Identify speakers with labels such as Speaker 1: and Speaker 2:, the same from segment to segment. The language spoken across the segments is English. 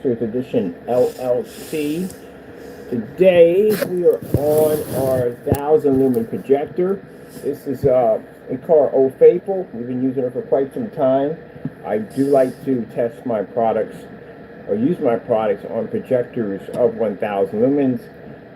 Speaker 1: Edition LLC. Today we are on our 1000 lumen projector. This is we call it Old Faithful. We've been using it for quite some time. I do like to test my products or use my products on projectors of 1000 lumens,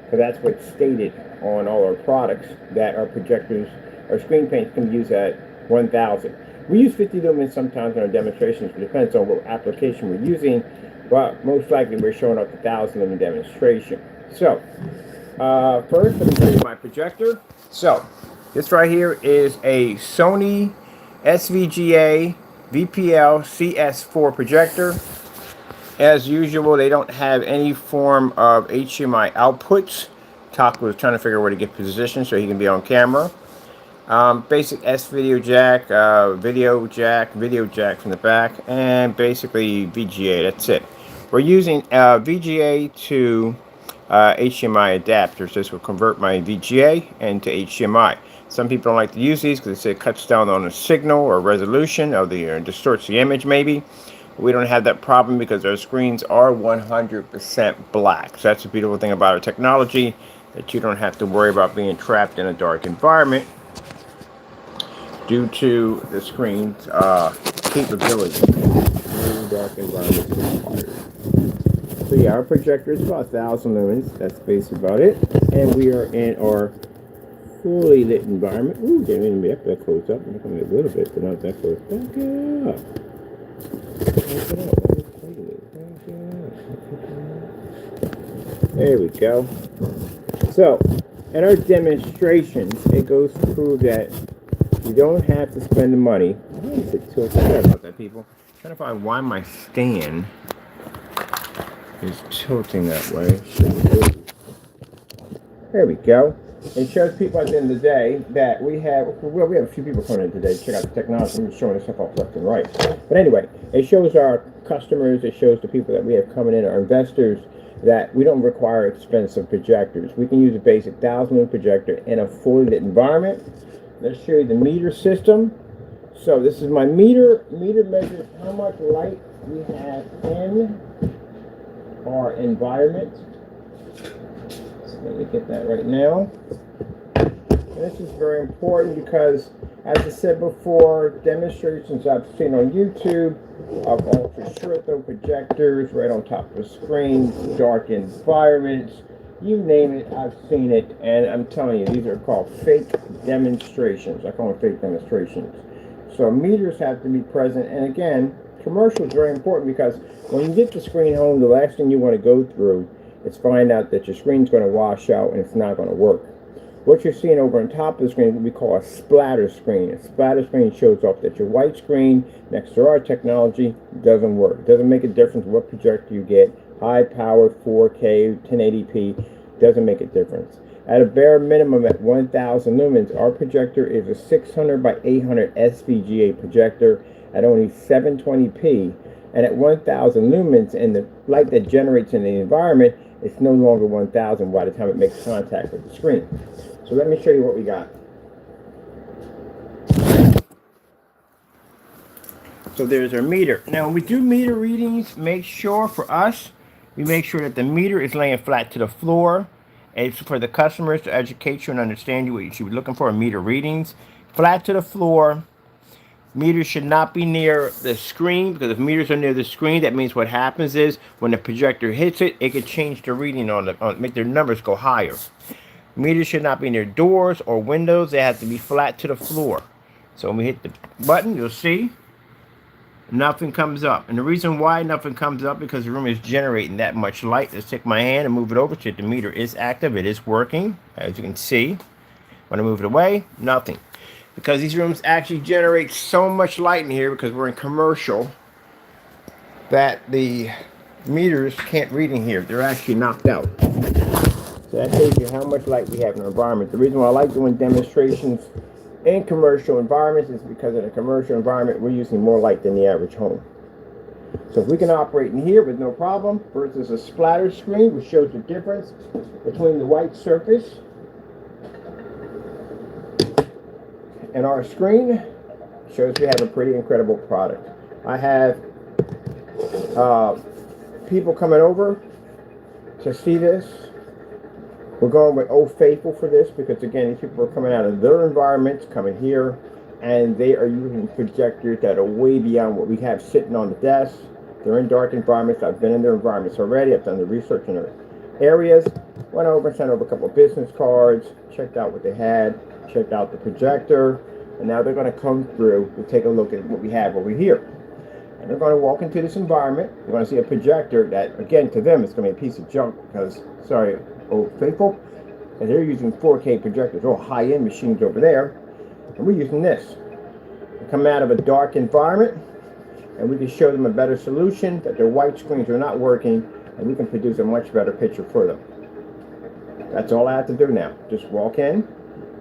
Speaker 1: because that's what's stated on all our products, that our projectors, our screen paints can be used at 1000. We use 50 lumens sometimes in our demonstrations. It depends on what application we're using, but most likely we're showing up the 1000 lumen demonstration. So first, let me show you my projector. So this right here is a Sony SVGA VPL CS4 projector. As usual, they don't have any form of HDMI outputs. Taco was trying to figure out where to get positioned so he can be on camera. Basic S video jack, video jack from the back, and basically VGA. That's it. We're using VGA to HDMI adapters. This will convert my VGA into HDMI. Some people don't like to use these because it cuts down on the signal or resolution of the, distorts the image maybe. We don't have that problem because our screens are 100% black. So that's the beautiful thing about our technology, that you don't have to worry about being trapped in a dark environment due to the screen's capability. No dark environment required. So yeah, our projector is about 1000 lumens. That's basically about it. And we are in our fully lit environment. Ooh, didn't even be up that close up. I'm going to a little bit, but not that close. Back up. There we go. So, in our demonstrations, it goes to prove that you don't have to spend the money. Why is it tilted? Sorry about that, people. I'm trying to find why my stand is tilting that way. There we go. It shows people at the end of the day that we have a few people coming in today to check out the technology. I'm just showing this stuff off left and right. But anyway, it shows our customers, it shows the people that we have coming in, our investors, that we don't require expensive projectors. We can use a basic 1000 lumen projector in a fully lit environment. Let's show you the meter system. So this is my meter. Meter measures how much light we have in our environment. So let me get that right now. And this is very important because, as I said before, demonstrations I've seen on YouTube of ultra short throw projectors right on top of screens, dark environments, you name it, I've seen it, and I'm telling you, these are called fake demonstrations. I call them fake demonstrations. So meters have to be present, and again, commercial is very important because when you get the screen home, the last thing you want to go through is find out that your screen's going to wash out and it's not going to work. What you're seeing over on top of the screen, we call a splatter screen. A splatter screen shows off that your white screen next to our technology doesn't work. It doesn't make a difference what projector you get. High powered 4K, 1080p, doesn't make a difference. At a bare minimum at 1000 lumens, our projector is a 600 by 800 SVGA projector at only 720p. And at 1000 lumens, and the light that generates in the environment, it's no longer 1000 by the time it makes contact with the screen. So let me show you what we got. So there's our meter. Now when we do meter readings, make sure for us, we make sure that the meter is laying flat to the floor. It's for the customers to educate you and understand you what you should be looking for in meter readings. Flat to the floor. Meters should not be near the screen, because if meters are near the screen, that means what happens is when the projector hits it, it could change the reading make their numbers go higher. Meters should not be near doors or windows. They have to be flat to the floor. So when we hit the button, you'll see nothing comes up. And the reason why nothing comes up, because the room is generating that much light. Let's take my hand and move it over to it. The meter is active. It is working, as you can see. When I move it away, nothing. Because these rooms actually generate so much light in here, because we're in commercial, that the meters can't read in here. They're actually knocked out. So that tells you how much light we have in our environment. The reason why I like doing demonstrations in commercial environments is because in a commercial environment, we're using more light than the average home. So if we can operate in here with no problem versus a splatter screen, which shows the difference between the white surface and our screen, shows we have a pretty incredible product. I have people coming over to see this. We're going with Old Faithful for this because, again, these people are coming out of their environments, coming here, and they are using projectors that are way beyond what we have sitting on the desk. They're in dark environments. I've been in their environments already. I've done the research in their areas. Went over and sent over a couple of business cards, checked out what they had, checked out the projector, and now they're going to come through to take a look at what we have over here. And they're going to walk into this environment. They're going to see a projector that, again, to them, it's going to be a piece of junk because, sorry, Old Faithful, and they're using 4K projectors, all high-end machines over there, and we're using this. We come out of a dark environment, and we can show them a better solution, that their white screens are not working, and we can produce a much better picture for them. That's all I have to do now. Just walk in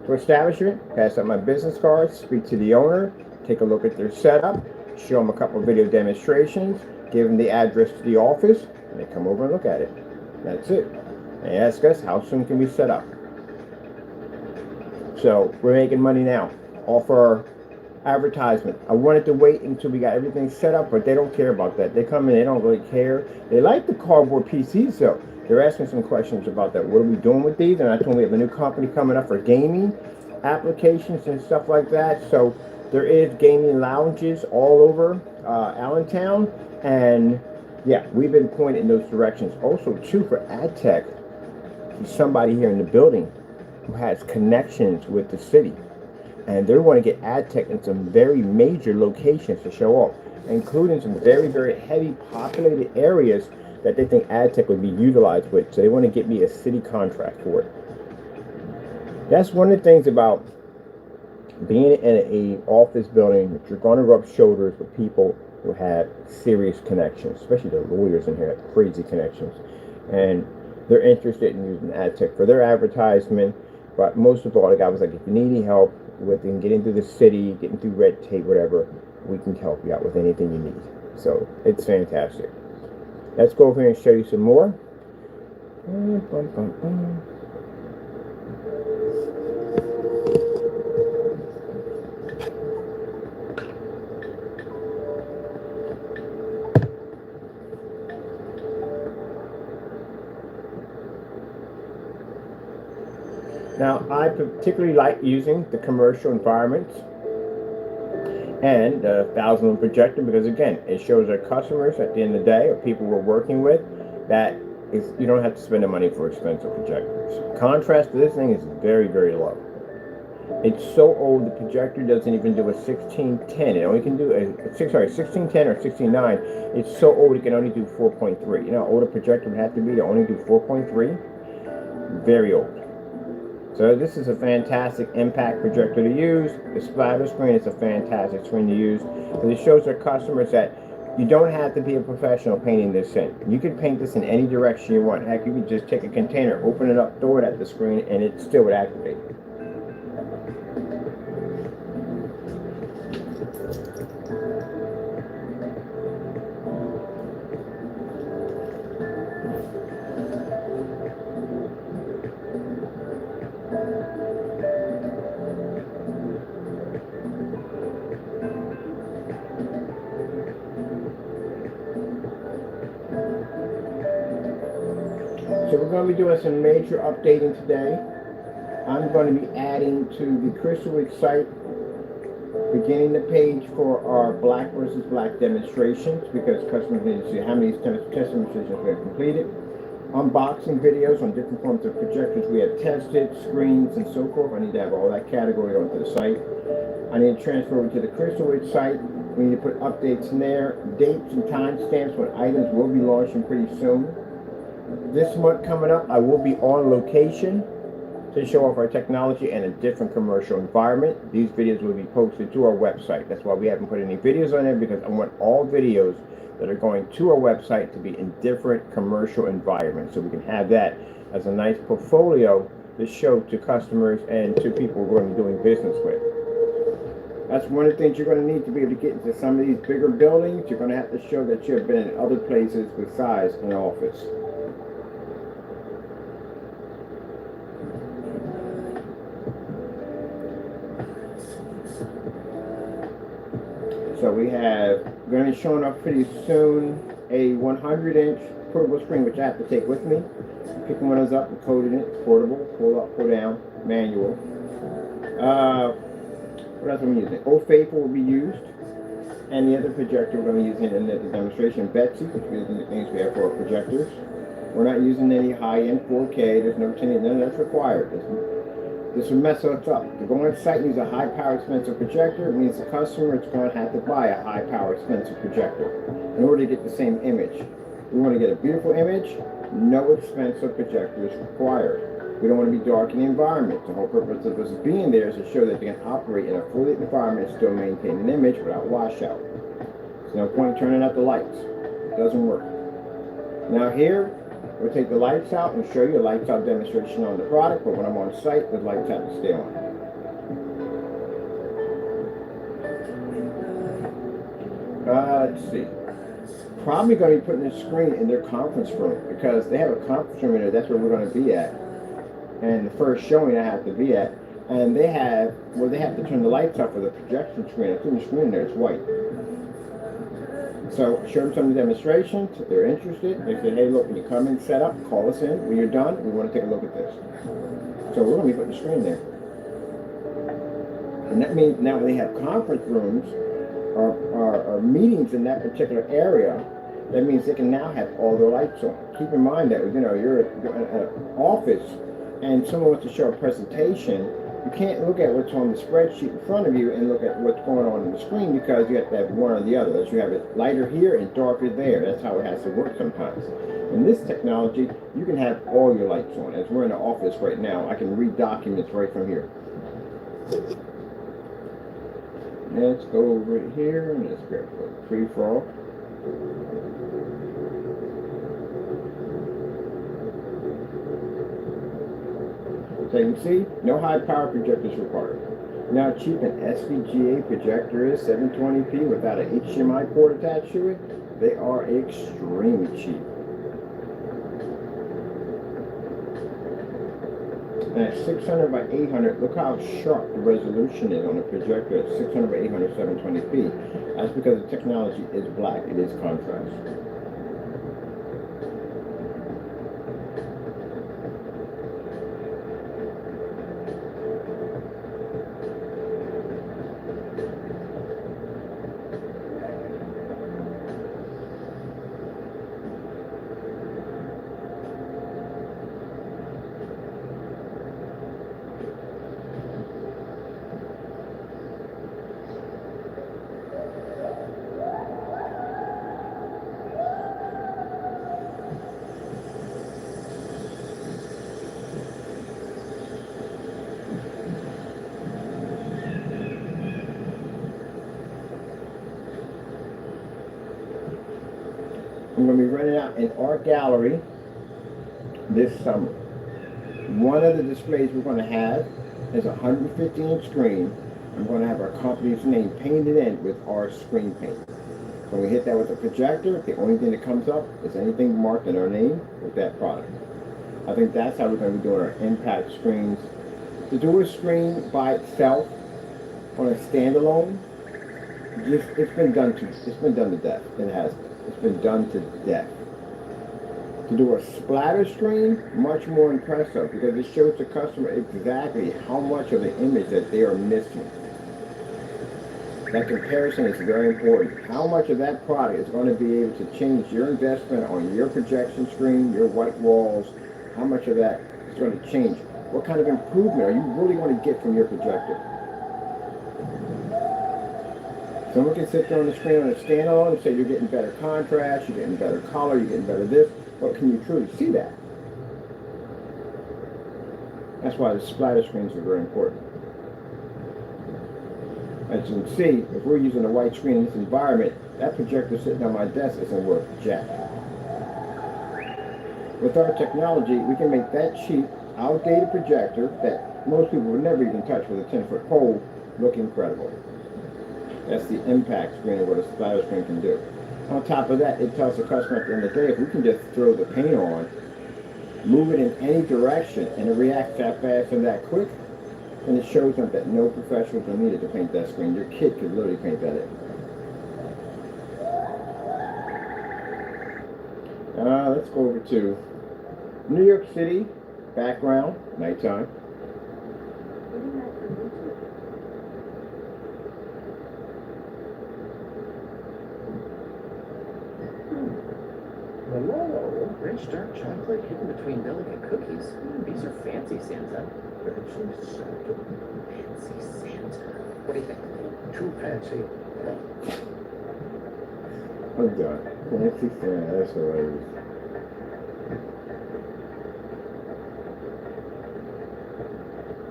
Speaker 1: to establishment, pass out my business cards, speak to the owner, take a look at their setup, show them a couple of video demonstrations, give them the address to the office, and they come over and look at it. That's it. They ask us, how soon can we set up? So we're making money now off our advertisement. I wanted to wait until we got everything set up, but they don't care about that. They come in, they don't really care. They like the cardboard PCs though. They're asking some questions about that. What are we doing with these? And I told them we have a new company coming up for gaming applications and stuff like that. So there is gaming lounges all over Allentown, and yeah, we've been pointed in those directions. Also too, for ad tech, somebody here in the building who has connections with the city, and they want to get ad tech in some very major locations to show off, including some very, very heavy populated areas that they think ad tech would be utilized with. So they want to get me a city contract for it. That's one of the things about being in a office building, that you're going to rub shoulders with people who have serious connections, especially the lawyers in here have crazy connections, and they're interested in using ad tech for their advertisement. But most of all, the guy was like, if you need any help with getting through the city, getting through red tape, whatever, we can help you out with anything you need. So it's fantastic. Let's go over here and show you some more. Now, I particularly like using the commercial environments and the 1,000 lumen projector because, again, it shows our customers at the end of the day, or people we're working with, that you don't have to spend the money for expensive projectors. Contrast to this thing is very, very low. It's so old, the projector doesn't even do a 1610. It only can do a 1610 or 16:9. It's so old it can only do 4.3. You know how old a projector would have to be to only do 4.3? Very old. So this is a fantastic impact projector to use. The splatter screen is a fantastic screen to use because it shows our customers that you don't have to be a professional painting this in. You can paint this in any direction you want. Heck, you could just take a container, open it up, throw it at the screen, and it still would activate. So we're going to be doing some major updating today. I'm going to be adding to the Crystalwood site, beginning the page for our black versus black demonstrations because customers need to see how many test demonstrations we have completed. Unboxing videos on different forms of projectors we have tested, screens, and so forth. I need to have all that category onto the site. I need to transfer over to the Crystalwood site. We need to put updates in there, dates and timestamps when items will be launching pretty soon. This month coming up, I will be on location to show off our technology in a different commercial environment. These videos will be posted to our website. That's why we haven't put any videos on there, because I want all videos that are going to our website to be in different commercial environments, so we can have that as a nice portfolio to show to customers and to people we're going to be doing business with. That's one of the things you're going to need to be able to get into some of these bigger buildings. You're going to have to show that you've been in other places besides an office. So we have going to be showing up pretty soon a 100-inch portable screen, which I have to take with me. Picking one of those up and coding it. It's portable, pull up, pull down, manual. What else am I using? Old Faithful will be used. And the other projector we're going to be using in the demonstration, Betsy, which is the things we have for our projectors. We're not using any high-end 4K. There's no 10, none of that's required. This will mess us up. To go on site and use a high-power expensive projector, it means the customer is going to have to buy a high-power expensive projector in order to get the same image. We want to get a beautiful image. No expensive projector is required. We don't want to be dark in the environment. The whole purpose of us being there is to show that they can operate in a fully lit environment and still maintain an image without washout. There's no point turning out the lights. It doesn't work. Now here, we'll take the lights out and show you a lights out demonstration on the product, but when I'm on site, the lights have to stay on. Let's see. Probably going to be putting this screen in their conference room because they have a conference room in there. That's where we're going to be at. And the first showing I have to be at. And they have, well, they have to turn the lights off for the projection screen. I think the screen there is white. So show them some of the demonstrations. If they're interested, they say, hey, look, when you come in, set up, call us in. When you're done, we want to take a look at this. So we're going to be putting the screen there. And that means now when they have conference rooms or meetings in that particular area, that means they can now have all their lights on. Keep in mind that, you know, you're in an office and someone wants to show a presentation. You can't look at what's on the spreadsheet in front of you and look at what's going on the screen because you have to have one or the other. That you have it lighter here and darker there. That's how it has to work sometimes. In this technology, you can have all your lights on. As we're in the office right now, I can read documents right from here. Let's go over here and let's go free for all. So you can see, no high power projectors required. Now cheap an SVGA projector is 720p without an HDMI port attached to it. They are extremely cheap. And at 600 by 800, look how sharp the resolution is on the projector at 600 by 800 720p. That's because the technology is black, it is contrast. I'm going to be running out in our gallery this summer. One of the displays we're going to have is a 150-inch screen. I'm going to have our company's name painted in with our screen paint. When we hit that with the projector, the only thing that comes up is anything marked in our name with that product. I think that's how we're going to be doing our impact screens. To do a screen by itself on a standalone, it's been done to death. It has been. It's been done to death. To do a splatter screen, much more impressive because it shows the customer exactly how much of the image that they are missing. That comparison is very important. How much of that product is going to be able to change your investment on your projection screen, your white walls, how much of that is going to change? What kind of improvement are you really going to get from your projector? Someone can sit there on the screen on a standalone and say you're getting better contrast, you're getting better color, you're getting better this, but can you truly see that? That's why the splatter screens are very important. As you can see, if we're using a white screen in this environment, that projector sitting on my desk isn't worth jack. With our technology, we can make that cheap, outdated projector that most people would never even touch with a 10-foot pole look incredible. That's the impact screen of what a splatter screen can do. On top of that, it tells the customer at the end of the day, if we can just throw the paint on, move it in any direction, and it reacts that fast and that quick, then it shows them that no professionals are needed to paint that screen. Your kid could literally paint that in. Let's go over to New York City, background, nighttime.
Speaker 2: Hello. Rich dark chocolate hidden between delicate cookies. These are fancy, Santa. Fancy Santa. Fancy Santa. What do you think? Too fancy.
Speaker 1: I'm done. Fancy Santa, that's hilarious.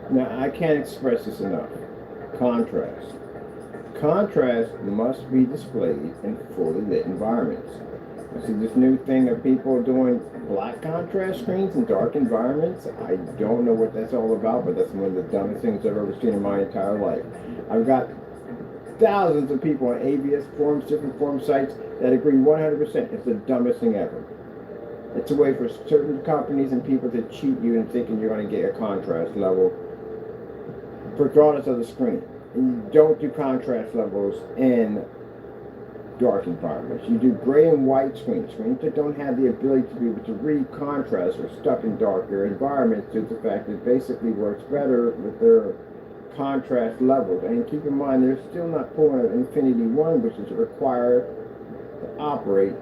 Speaker 1: Now, I can't express this enough. Contrast. Contrast must be displayed in fully lit environments. I see this new thing of people doing black contrast screens in dark environments. I don't know what that's all about, but that's one of the dumbest things I've ever seen in my entire life. I've got thousands of people on AVS forums, different forum sites, that agree 100% it's the dumbest thing ever. It's a way for certain companies and people to cheat you into thinking you're going to get a contrast level regardless of the screen. And you don't do contrast levels in dark environments. You do gray and white screens that don't have the ability to be able to read contrast or stuck in darker environments due to the fact that it basically works better with their contrast levels. And keep in mind, they're still not pulling an Infinity 1, which is required to operate.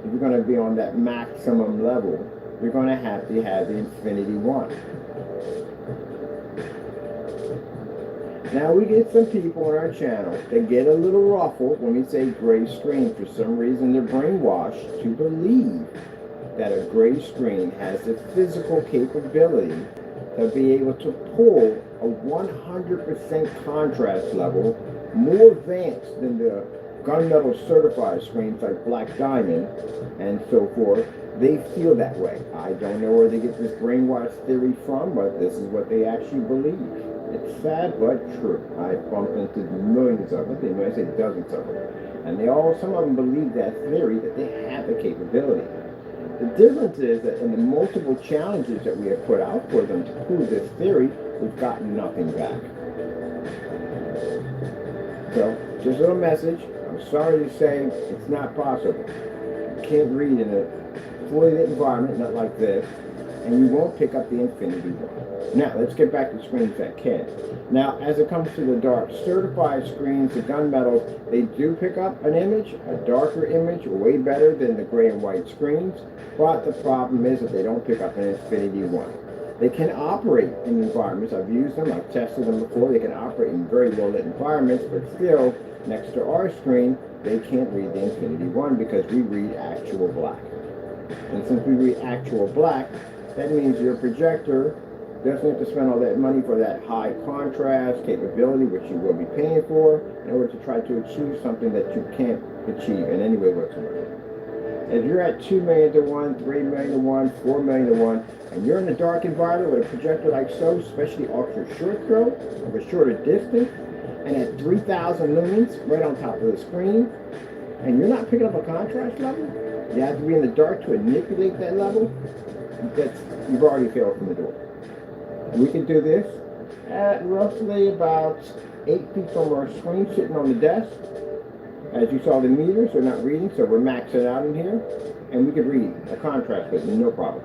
Speaker 1: If you're going to be on that maximum level, you're going to have the Infinity 1. Now we get some people on our channel that get a little ruffled when we say gray screen. For some reason they're brainwashed to believe that a gray screen has the physical capability to be able to pull a 100% contrast level more advanced than the gunmetal certified screens like Black Diamond and so forth. They feel that way. I don't know where they get this brainwashed theory from, but this is what they actually believe. It's sad but true. I bumped into millions of them. They might say dozens of them. And some of them believe that theory, that they have the capability. The difference is that in the multiple challenges that we have put out for them to prove this theory, we've gotten nothing back. So, just a little message. I'm sorry to say it's not possible. You can't read in a fully lit environment, not like this, and you won't pick up the Infinity 1. Now, let's get back to screens that can. Now, as it comes to the dark certified screens, the gunmetals, they do pick up an image, a darker image, way better than the gray and white screens, but the problem is that they don't pick up an Infinity 1. They can operate in environments. I've used them, I've tested them before. They can operate in very well lit environments, but still, next to our screen, they can't read the Infinity 1 because we read actual black. And since we read actual black, that means your projector doesn't have to spend all that money for that high contrast capability, which you will be paying for, in order to try to achieve something that you can't achieve in any way whatsoever. If you're at 2 million to 1, 3 million to 1, 4 million to 1, and you're in a dark environment with a projector like so, especially ultra short throw, of a shorter distance, and at 3,000 lumens right on top of the screen, and you're not picking up a contrast level, you have to be in the dark to manipulate that level, you've already failed from the door. We can do this at roughly about 8 feet from our screen sitting on the desk. As you saw, the meters are not reading, so we're maxing out in here. And we can read a contrast with no problem.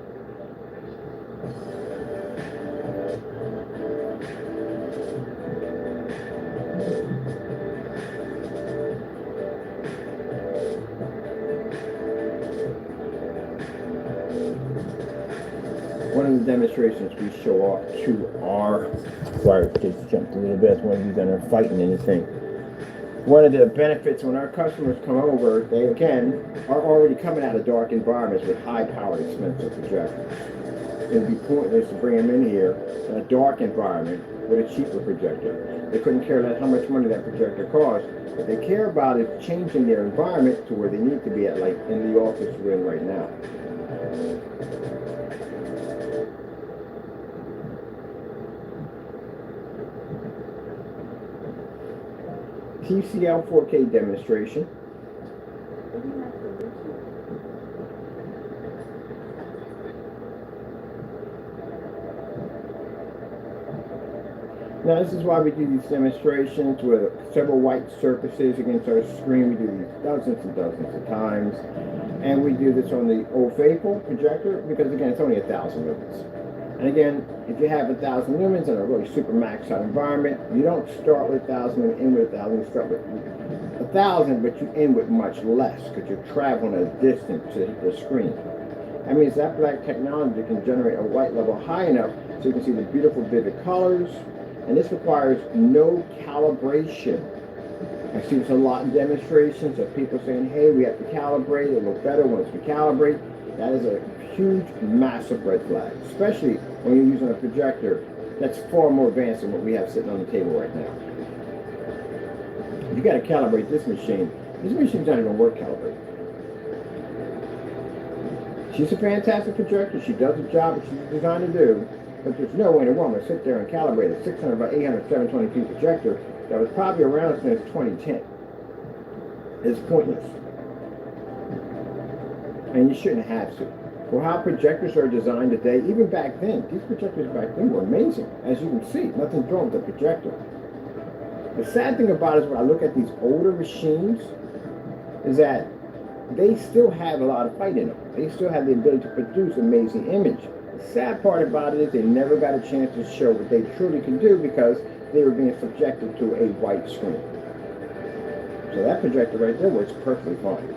Speaker 1: One of the demonstrations we show off to our sorry, kids jumped a little bit. One of these that are fighting anything. One of the benefits when our customers come over, they again are already coming out of dark environments with high-powered, expensive projectors. It'd be pointless to bring them in here in a dark environment with a cheaper projector. They couldn't care less how much money that projector costs. What they care about is changing their environment to where they need to be at, like in the office we're in right now. TCL 4K demonstration. Now this is why we do these demonstrations with several white surfaces against our screen. We do these dozens and dozens of times. And we do this on the Old Faithful projector because, again, it's only 1,000 lumens. And again, if you have 1,000 lumens in a really super maxed out environment, you don't start with 1,000 and end with 1,000. You start with 1,000, but you end with much less because you're traveling a distance to hit the screen. That means that black technology can generate a white level high enough so you can see the beautiful vivid colors. And this requires no calibration. I see this a lot in demonstrations of people saying, hey, we have to calibrate, it'll look better once we calibrate. That is a huge, massive red flag, especially when you're using a projector that's far more advanced than what we have sitting on the table right now. You got to calibrate this machine. This machine's not even worth calibrating. She's a fantastic projector. She does the job that she's designed to do, but there's no way in the world to sit there and calibrate a 600 by 800 720p projector that was probably around since 2010. It's pointless. And you shouldn't have to. For how projectors are designed today, even back then, these projectors back then were amazing. As you can see, nothing's wrong with the projector. The sad thing about it is when I look at these older machines, is that they still have a lot of fight in them. They still have the ability to produce amazing image. The sad part about it is they never got a chance to show what they truly can do because they were being subjected to a white screen. So that projector right there works perfectly fine.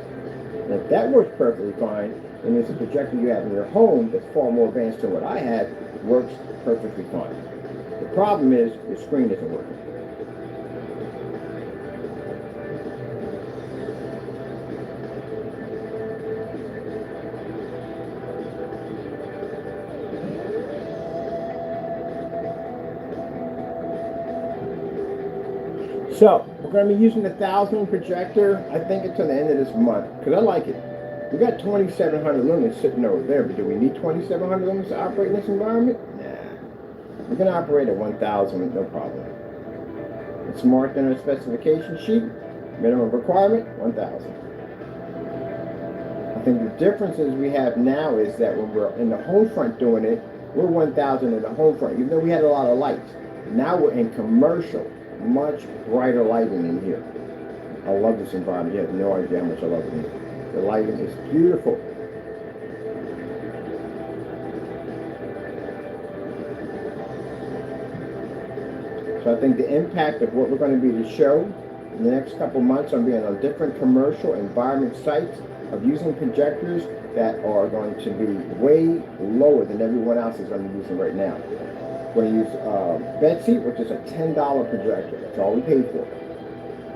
Speaker 1: And if that works perfectly fine, then it's a projector you have in your home that's far more advanced than what I have, works perfectly fine. The problem is your screen isn't working. So, we're going to be using the 1,000 projector, I think, until the end of this month, because I like it. We got 2,700 lumens sitting over there, but do we need 2,700 lumens to operate in this environment? Nah. We're going to operate at 1,000 with no problem. It's marked in our specification sheet. Minimum requirement, 1,000. I think the differences we have now is that when we're in the home front doing it, we're 1,000 in the home front, even though we had a lot of lights. Now we're in commercial. Much brighter lighting in here. I love this environment. You have no idea how much I love it here. The lighting is beautiful. So I think the impact of what we're going to be to show in the next couple months on being on different commercial environment sites of using projectors that are going to be way lower than everyone else is going to be using right now. We're going to use Betsy, which is a $10 projector. That's all we paid for.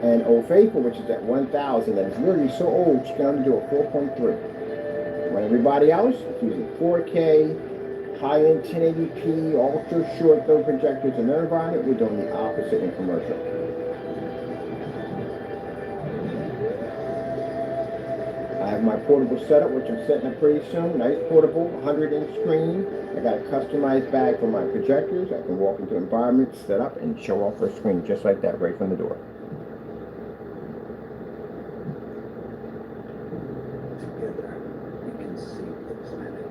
Speaker 1: And Old Faithful, which is at 1,000, that is literally so old, she can only do a 4.3. When everybody else is using 4K, high-end 1080p, ultra short throw projectors in their environment, we're doing the opposite in commercial. I have my portable setup, which I'm setting up pretty soon. Nice portable, 100-inch screen. I got a customized bag for my projectors. I can walk into environments, set up, and show off their screen just like that right from the door.
Speaker 2: Together, we can save the planet.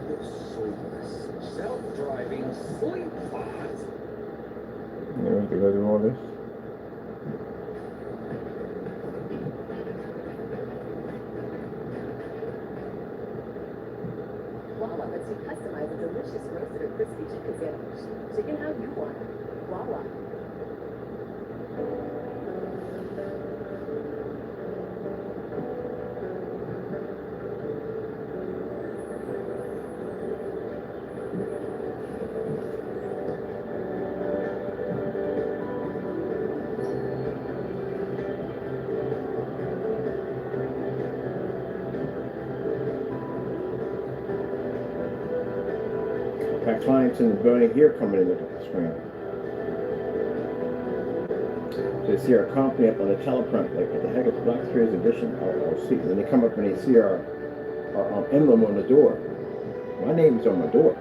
Speaker 2: The soulless, self-driving sleep pod.
Speaker 1: You have to go through all this?
Speaker 3: Wawa lets you customize a delicious roasted or crispy chicken sandwich. Chicken how you want. Wawa.
Speaker 1: Got clients in the building here coming in with the screen. So they see our company up on the teleprint, like, what the heck is Black Series Edition LLC? And then they come up and they see our emblem on the door. My name's on my door.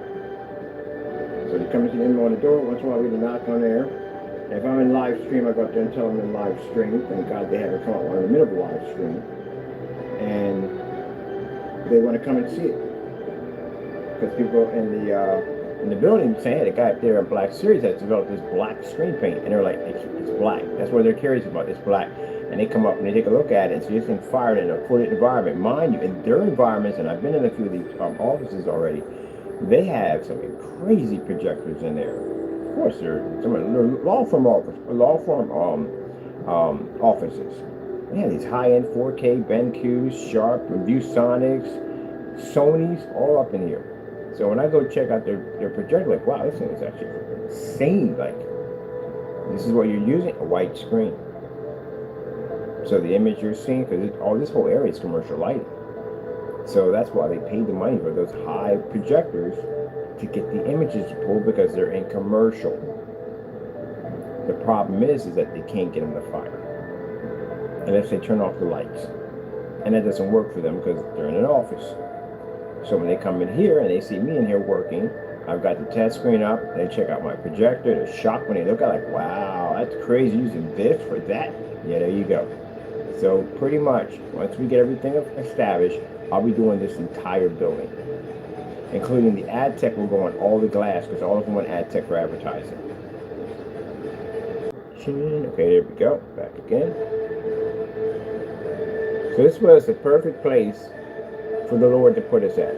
Speaker 1: So they come to the emblem on the door. Once in a while we knock on there. And if I'm in live stream, I go up there and tell them in live stream. Thank God they haven't come out in the middle of the live stream. And they want to come and see it. Because people in the building say, hey, the guy up there at Black Series has developed this black screen paint, and they're like, it's black. That's what they're curious about. It's black. and they come up and they take a look at it. So this thing's fired in a fully environment. Mind you, in their environments, and I've been in a few of these offices already, they have some crazy projectors in there. Of course, they're law firm offices. They have these high-end 4K BenQs, Sharp, ViewSonics, Sony's, all up in here. So when I go check out their projector, like, wow, this thing is actually insane. Like, this is what you're using, a white screen. So the image you're seeing, because all this whole area is commercial lighting. So that's why they paid the money for those high projectors to get the images to pull, because they're in commercial. The problem is that they can't get them to fire unless they turn off the lights. And that doesn't work for them because they're in an office. So when they come in here and they see me in here working, I've got the test screen up, they check out my projector, they're shocked when they look at it, like, wow, that's crazy, using this for that? Yeah, there you go. So pretty much, once we get everything established, I'll be doing this entire building, including the ad tech will go on all the glass, because all of them want ad tech for advertising. Okay, there we go, back again. So this was the perfect place for the Lord to put us at.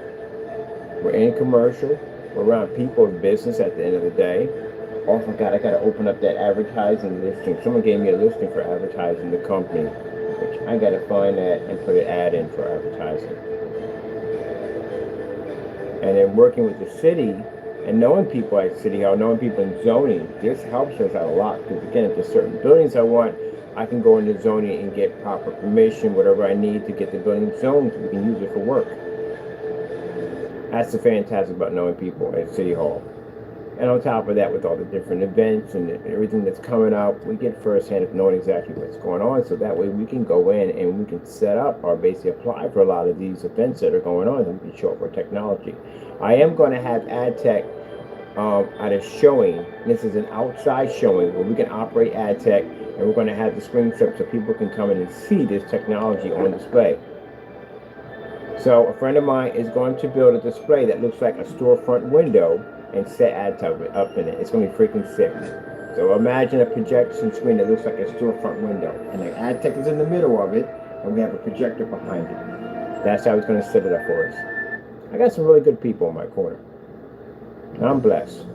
Speaker 1: We're in commercial, we're around people's business at the end of the day. Oh my God, I gotta open up that advertising listing. Someone gave me a listing for advertising the company, which I gotta find that and put an ad in for advertising. And then working with the city and knowing people at City Hall, knowing people in zoning, this helps us out a lot, because again, if there's certain buildings I want, I can go into zoning and get proper permission, whatever I need to get the building zoned so we can use it for work. That's the fantastic about knowing people at City Hall. And on top of that, with all the different events and everything that's coming out, we get firsthand of knowing exactly what's going on, so that way we can go in and we can set up or basically apply for a lot of these events that are going on, and we can show up our technology. I am going to have ad tech at a showing. This is an outside showing where we can operate ad tech, and we're going to have the screen up so people can come in and see this technology on display. So a friend of mine is going to build a display that looks like a storefront window and set ad tech up in it. It's going to be freaking sick. So imagine a projection screen that looks like a storefront window, and the ad tech is in the middle of it, and we have a projector behind it. That's how he's going to set it up for us. I got some really good people in my corner. I'm blessed.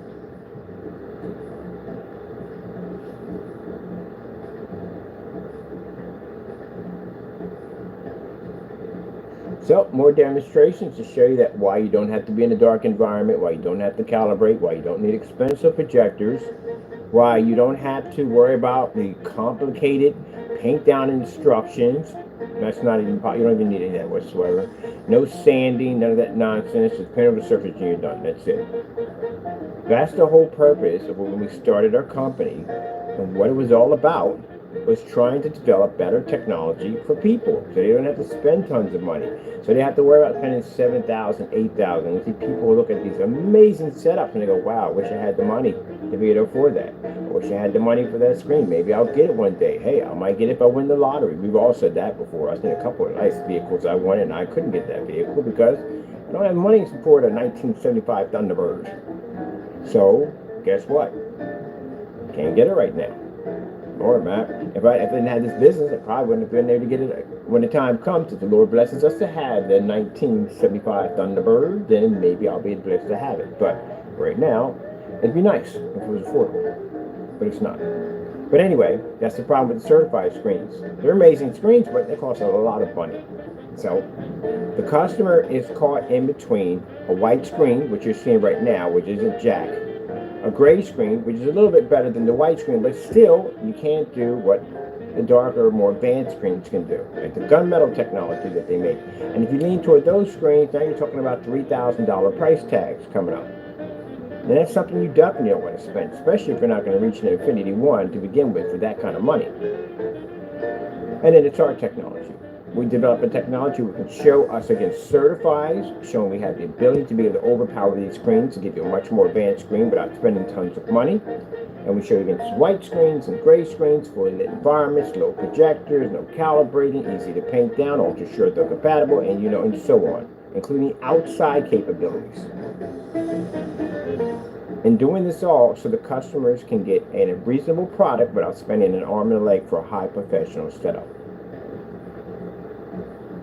Speaker 1: So, more demonstrations to show you that why you don't have to be in a dark environment, why you don't have to calibrate, why you don't need expensive projectors, why you don't have to worry about the complicated paint down instructions. That's not even, you don't even need any of that whatsoever. No sanding, none of that nonsense. Just paint over the surface and you're done. That's it. That's the whole purpose of when we started our company, and what it was all about was trying to develop better technology for people, so they don't have to spend tons of money. So they have to worry about spending $7,000, $8,000. You see people look at these amazing setups and they go, wow, I wish I had the money to be able to afford that. I wish I had the money for that screen. Maybe I'll get it one day. Hey, I might get it if I win the lottery. We've all said that before. I've seen a couple of nice vehicles I wanted, and I couldn't get that vehicle because I don't have money to support a 1975 Thunderbird. So, guess what? Can't get it right now. Or, Matt, if I didn't have this business, I probably wouldn't have been able to get it when the time comes. If the Lord blesses us to have the 1975 Thunderbird, then maybe I'll be blessed to have it. But right now, it'd be nice if it was affordable. But it's not. But anyway, that's the problem with the certified screens. They're amazing screens, but they cost a lot of money. So the customer is caught in between a white screen, which you're seeing right now, which is a jack, a gray screen, which is a little bit better than the white screen, but still you can't do what the darker, more advanced screens can do, like the gunmetal technology that they make. And if you lean toward those screens, now you're talking about $3,000 price tags coming up. And that's something you definitely don't want to spend, especially if you're not going to reach an Infinity One to begin with for that kind of money. And then it's our technology. We develop a technology we can show us against certifieds, showing we have the ability to be able to overpower these screens to give you a much more advanced screen without spending tons of money. And we show you against white screens and gray screens, fully lit environments, low projectors, no calibrating, easy to paint down, ultra sure they're compatible, and and so on, including outside capabilities. And doing this all so the customers can get a reasonable product without spending an arm and a leg for a high professional setup.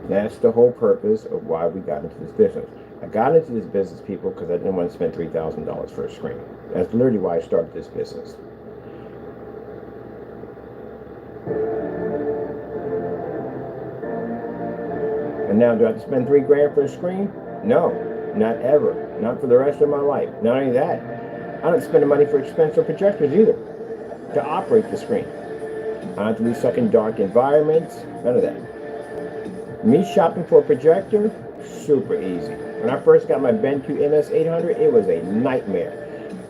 Speaker 1: That's the whole purpose of why we got into this business. I got into this business, people, because I didn't want to spend $3,000 for a screen. That's literally why I started this business. And now, do I have to spend $3,000 for a screen? No, not ever. Not for the rest of my life. Not only that, I don't spend the money for expensive projectors either to operate the screen. I don't have to be stuck in dark environments. None of that. Me shopping for a projector, super easy. When I first got my BenQ MS800, it was a nightmare.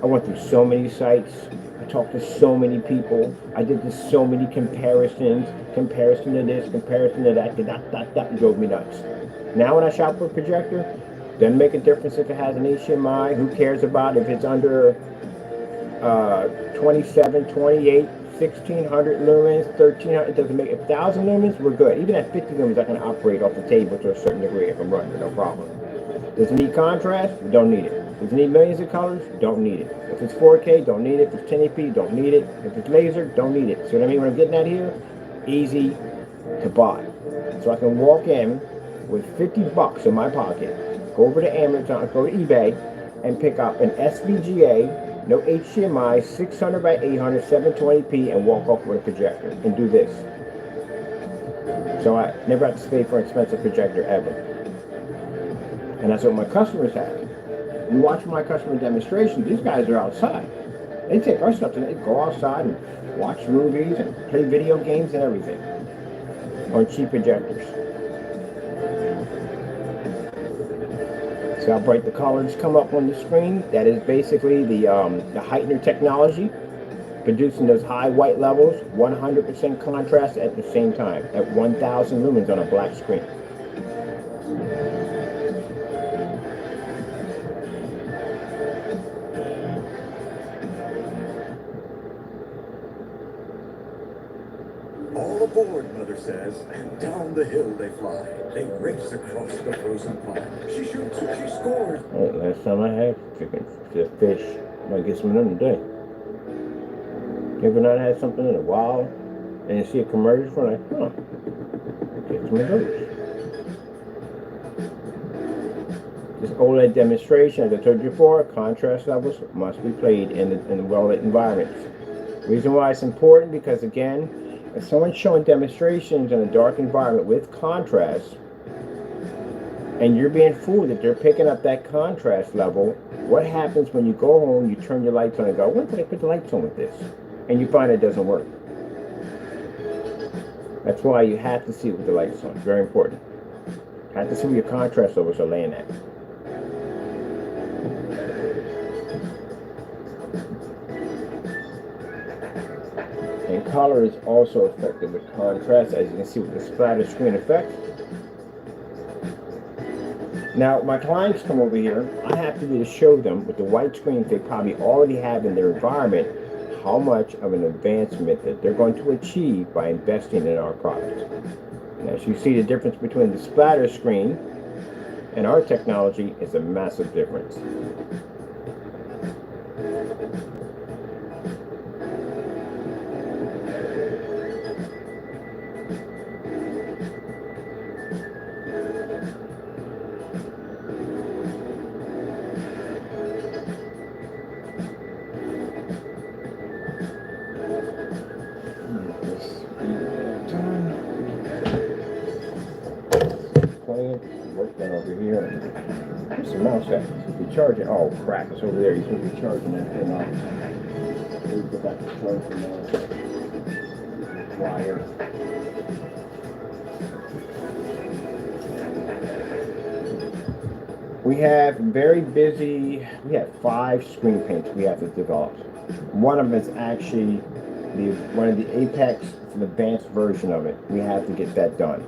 Speaker 1: I went through so many sites. I talked to so many people. I did so many comparisons. Comparison to this, comparison to that. That drove me nuts. Now when I shop for a projector, doesn't make a difference if it has an HDMI. Who cares about if it's under 27, 28, 1600 lumens, 1300. It doesn't make 1000 lumens. We're good. Even at 50 lumens, I can operate off the table to a certain degree if I'm running, no problem. Does it need contrast? We don't need it. Does it need millions of colors? Don't need it. If it's 4K, don't need it. If it's 1080p, don't need it. If it's laser, don't need it. See what I mean? What I'm getting at here? Easy to buy. So I can walk in with 50 bucks in my pocket, go over to Amazon, go to eBay, and pick up an SVGA, no HDMI, 600 by 800, 720p, and walk off with a projector and do this. So I never have to pay for an expensive projector ever. And that's what my customers have. You watch my customer demonstrations, these guys are outside. They take our stuff and they go outside and watch movies and play video games and everything on cheap projectors. See how bright the colors come up on the screen? That is basically the heightener technology, producing those high white levels, 100% contrast at the same time, at 1000 lumens on a black screen.
Speaker 4: All aboard, Mother says, and down the hill they fly. They race across the frozen pond. She shoots and she scores.
Speaker 1: All right, last time I had chicken, fish. Might get some another day. Ever not had something in a while, and you see a commercial for like, huh, get some of those. This OLED demonstration, as I told you before, contrast levels must be played in well-lit environments. Reason why it's important, because again, if someone's showing demonstrations in a dark environment with contrast, and you're being fooled that they're picking up that contrast level, what happens when you go home, you turn your lights on and go, what did I put the lights on with this? And you find it doesn't work. That's why you have to see it with the lights on. It's very important. You have to see where your contrast levels are laying at. And color is also affected with contrast, as you can see with the splatter screen effect. Now, my clients come over here, I have to be to show them with the white screens they probably already have in their environment how much of an advancement that they're going to achieve by investing in our product. And as you see, the difference between the splatter screen and our technology is a massive difference. Working over here. Where's the mouse at? Be charging. Oh crap! It's over there. You're supposed to be charging that thing off. Let me go back to charge the mouse. Wire. We have very busy. We have 5 screen paints we have to develop. One of them is actually one of the Apex, an advanced version of it. We have to get that done.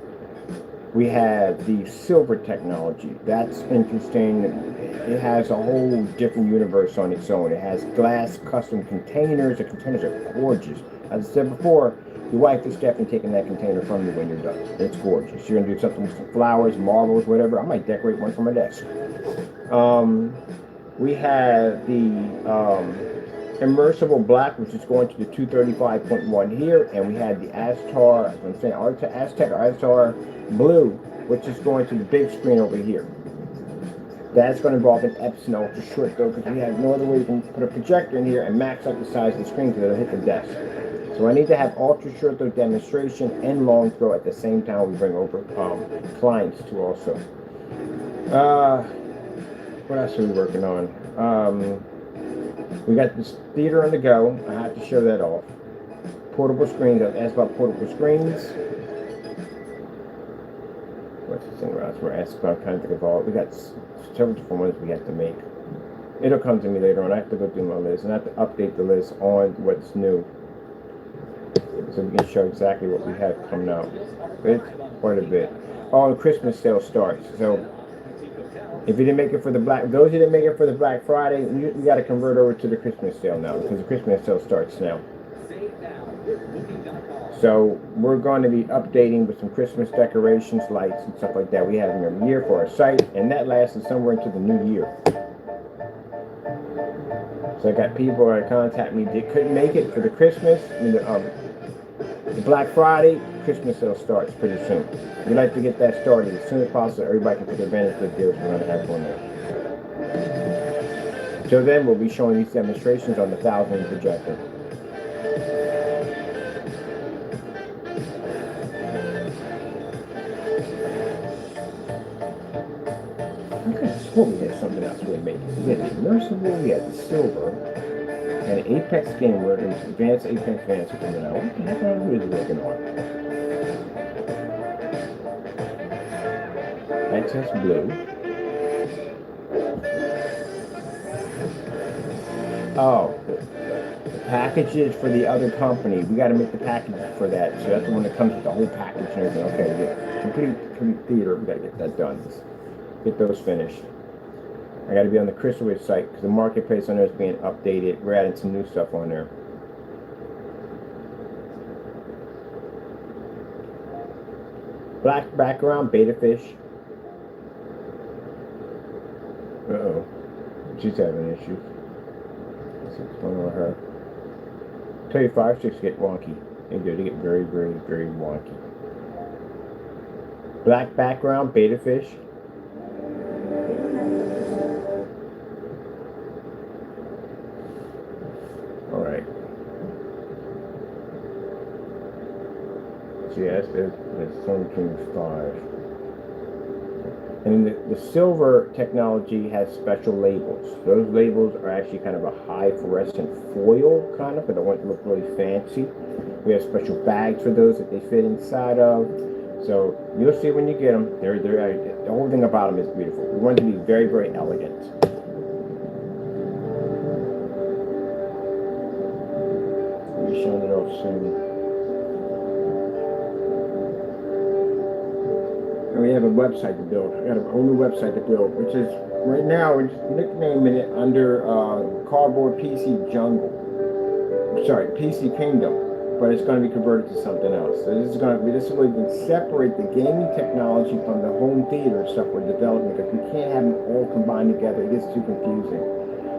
Speaker 1: We have the silver technology. That's interesting. It has a whole different universe on its own. It has glass custom containers. The containers are gorgeous. As I said before, your wife is definitely taking that container from you when you're done. It's gorgeous. You're gonna do something with some flowers, marbles, whatever. I might decorate one for my desk. we have the immersible black, which is going to the 235.1 here, and we had the Astar, I'm saying Aztec or Astar blue, which is going to the big screen over here. That's going to involve an Epson ultra short though, because we have no other way you can put a projector in here and max out the size of the screen because it'll hit the desk. So I need to have ultra short throw demonstration and long throw at the same time we bring over clients too also. What else are we working on? We got this theater on the go. I have to show that off. Portable screens. I've asked about portable screens. What's the thing else we're asking about? Kind of think of all. We got several different ones we have to make. It'll come to me later on. I have to go through my list and I have to update the list on what's new, so we can show exactly what we have coming out. It's quite a bit. Oh, the Christmas sale starts. So if you didn't make it for the those who didn't make it for the Black Friday, you got to convert over to the Christmas sale now, because the Christmas sale starts now. So we're going to be updating with some Christmas decorations, lights, and stuff like that. We have them every year for our site, and that lasted somewhere into the new year. So I got people that contact me that couldn't make it for the Christmas, the Black Friday. Christmas sale starts pretty soon. We like to get that started as soon as possible. Everybody can take advantage of the deals we're going to have on there. So then we'll be showing these demonstrations on the 1000 projector. Well, we had something else we had made. We had the immersible, we had the silver, and the Apex game where it was advanced Apex Advanced coming out. What the heck are we working on? Access blue. Oh, the packages for the other company. We got to make the packages for that. So that's the one that comes with the whole package and everything. Okay, yeah. Complete theater. We got to get that done. Get those finished. I got to be on the Crystalwave site because the marketplace on there is being updated. We're adding some new stuff on there. Black background, beta fish. Uh-oh. She's having issues. What's going on with her? Tell you 5.6 get wonky. They do. They get very, very, very wonky. Black background, beta fish. Alright. So yes, there's SONY 5. And the silver technology has special labels. Those labels are actually kind of a high fluorescent foil, kind of, but they want to look really fancy. We have special bags for those that they fit inside of. So you'll see when you get them. The whole thing about them is beautiful. We want to be very, very elegant. We'll be showing it off soon. And we have a website to build. I got a whole new website to build, which is right now we're just nicknaming it under Cardboard PC Jungle. Sorry, PC Kingdom. But it's going to be converted to something else. So this is way we can separate the gaming technology from the home theater stuff we're developing, because we can't have them all combined together. It gets too confusing.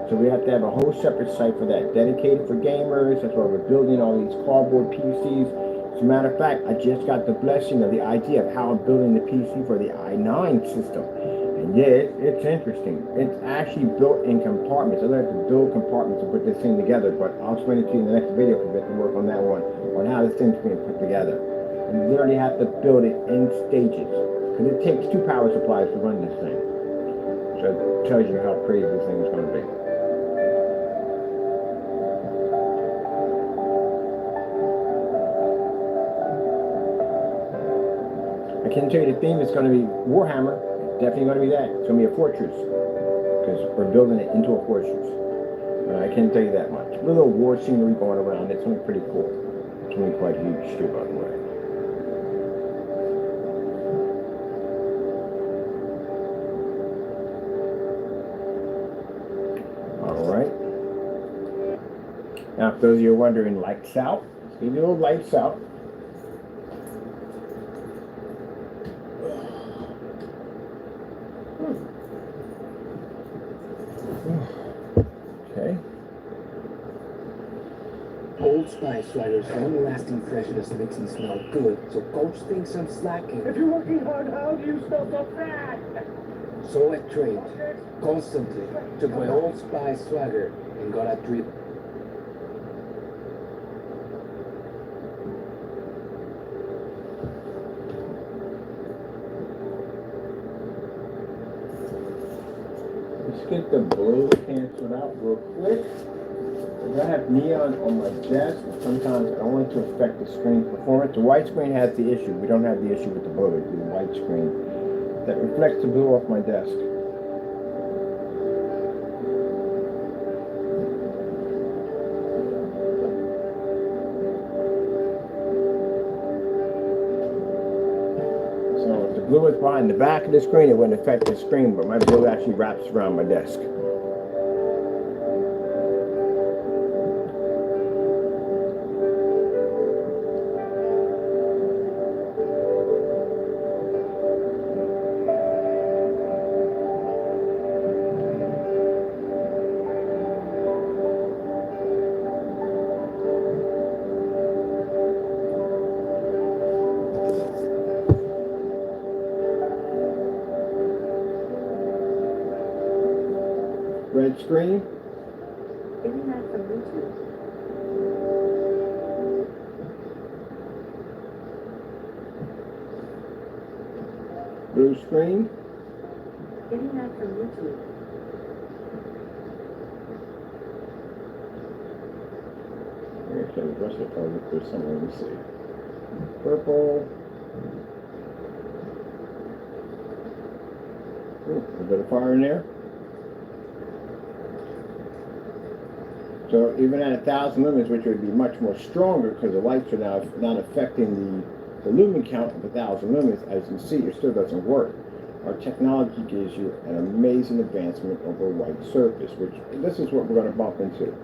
Speaker 1: So we have to have a whole separate site for that, dedicated for gamers. That's why we're building all these cardboard PCs. As a matter of fact, I just got the blessing of the idea of how I'm building the PC for the i9 system. And yeah, it's interesting. It's actually built in compartments. I learned to build compartments and put this thing together, but I'll explain it to you in the next video because we have to work on that one, on how this thing's being put together. And you literally have to build it in stages, because it takes 2 power supplies to run this thing. So it tells you how crazy this thing is going to be. I can tell you the theme is going to be Warhammer. Definitely going to be that. It's going to be a fortress, because we're building it into a fortress. I can't tell you that much. A little war scenery going around. It's going to be pretty cool. It's going to be quite huge too, by the way. All right. Now, for those of you wondering, lights out. Let's give you a little lights out.
Speaker 2: Old Spice Swagger's long-lasting freshness makes me smell good, so Coach thinks I'm slacking.
Speaker 4: If you're working hard, how do you smell so bad?
Speaker 2: So I trained constantly, took my Old Spice Swagger and got a drip.
Speaker 1: Let's get the blue canceled out real quick. I have neon on my desk, and sometimes I don't want it to affect the screen performance. The white screen has the issue. We don't have the issue with the blue. It's the white screen that reflects the blue off my desk. So if the blue is behind the back of the screen, it wouldn't affect the screen, but my blue actually wraps around my desk. Red screen.
Speaker 3: Getting that from YouTube.
Speaker 1: Blue screen.
Speaker 3: Getting that from YouTube.
Speaker 1: Actually, the rest of the color, there's somewhere, let me see. Purple. Ooh, a bit of fire in there. So even at 1,000 lumens, which would be much more stronger because the lights are now not affecting the lumen count of 1,000 lumens, as you see, it still doesn't work. Our technology gives you an amazing advancement over a white surface, which this is what we're going to bump into.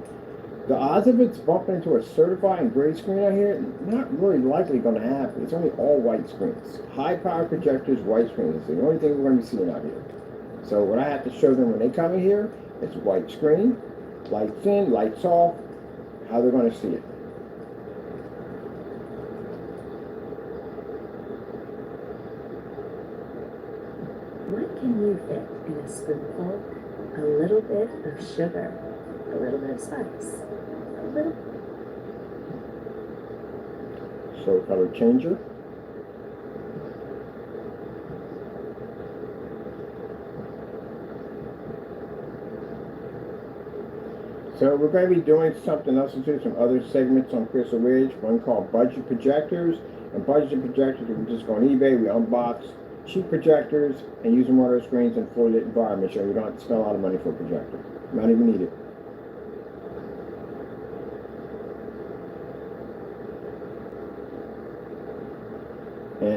Speaker 1: The odds of it's bumping into a certified gray screen out here, not really likely going to happen. It's only all white screens. High power projectors, white screens is the only thing we're going to be seeing out here. So what I have to show them when they come in here is white screen, lights in, lights off, how they're going to see it.
Speaker 3: What can you fit in a spoonful? A little bit of sugar, a little bit of spice, a little.
Speaker 1: So color changer. So we're going to be doing something else into some other segments on Crystal Ridge, one called budget projectors. And budget projectors, we just go on eBay, we unbox cheap projectors and use them on our screens in fully lit environments, so you don't have to spend a lot of money for a projector. Not even needed. And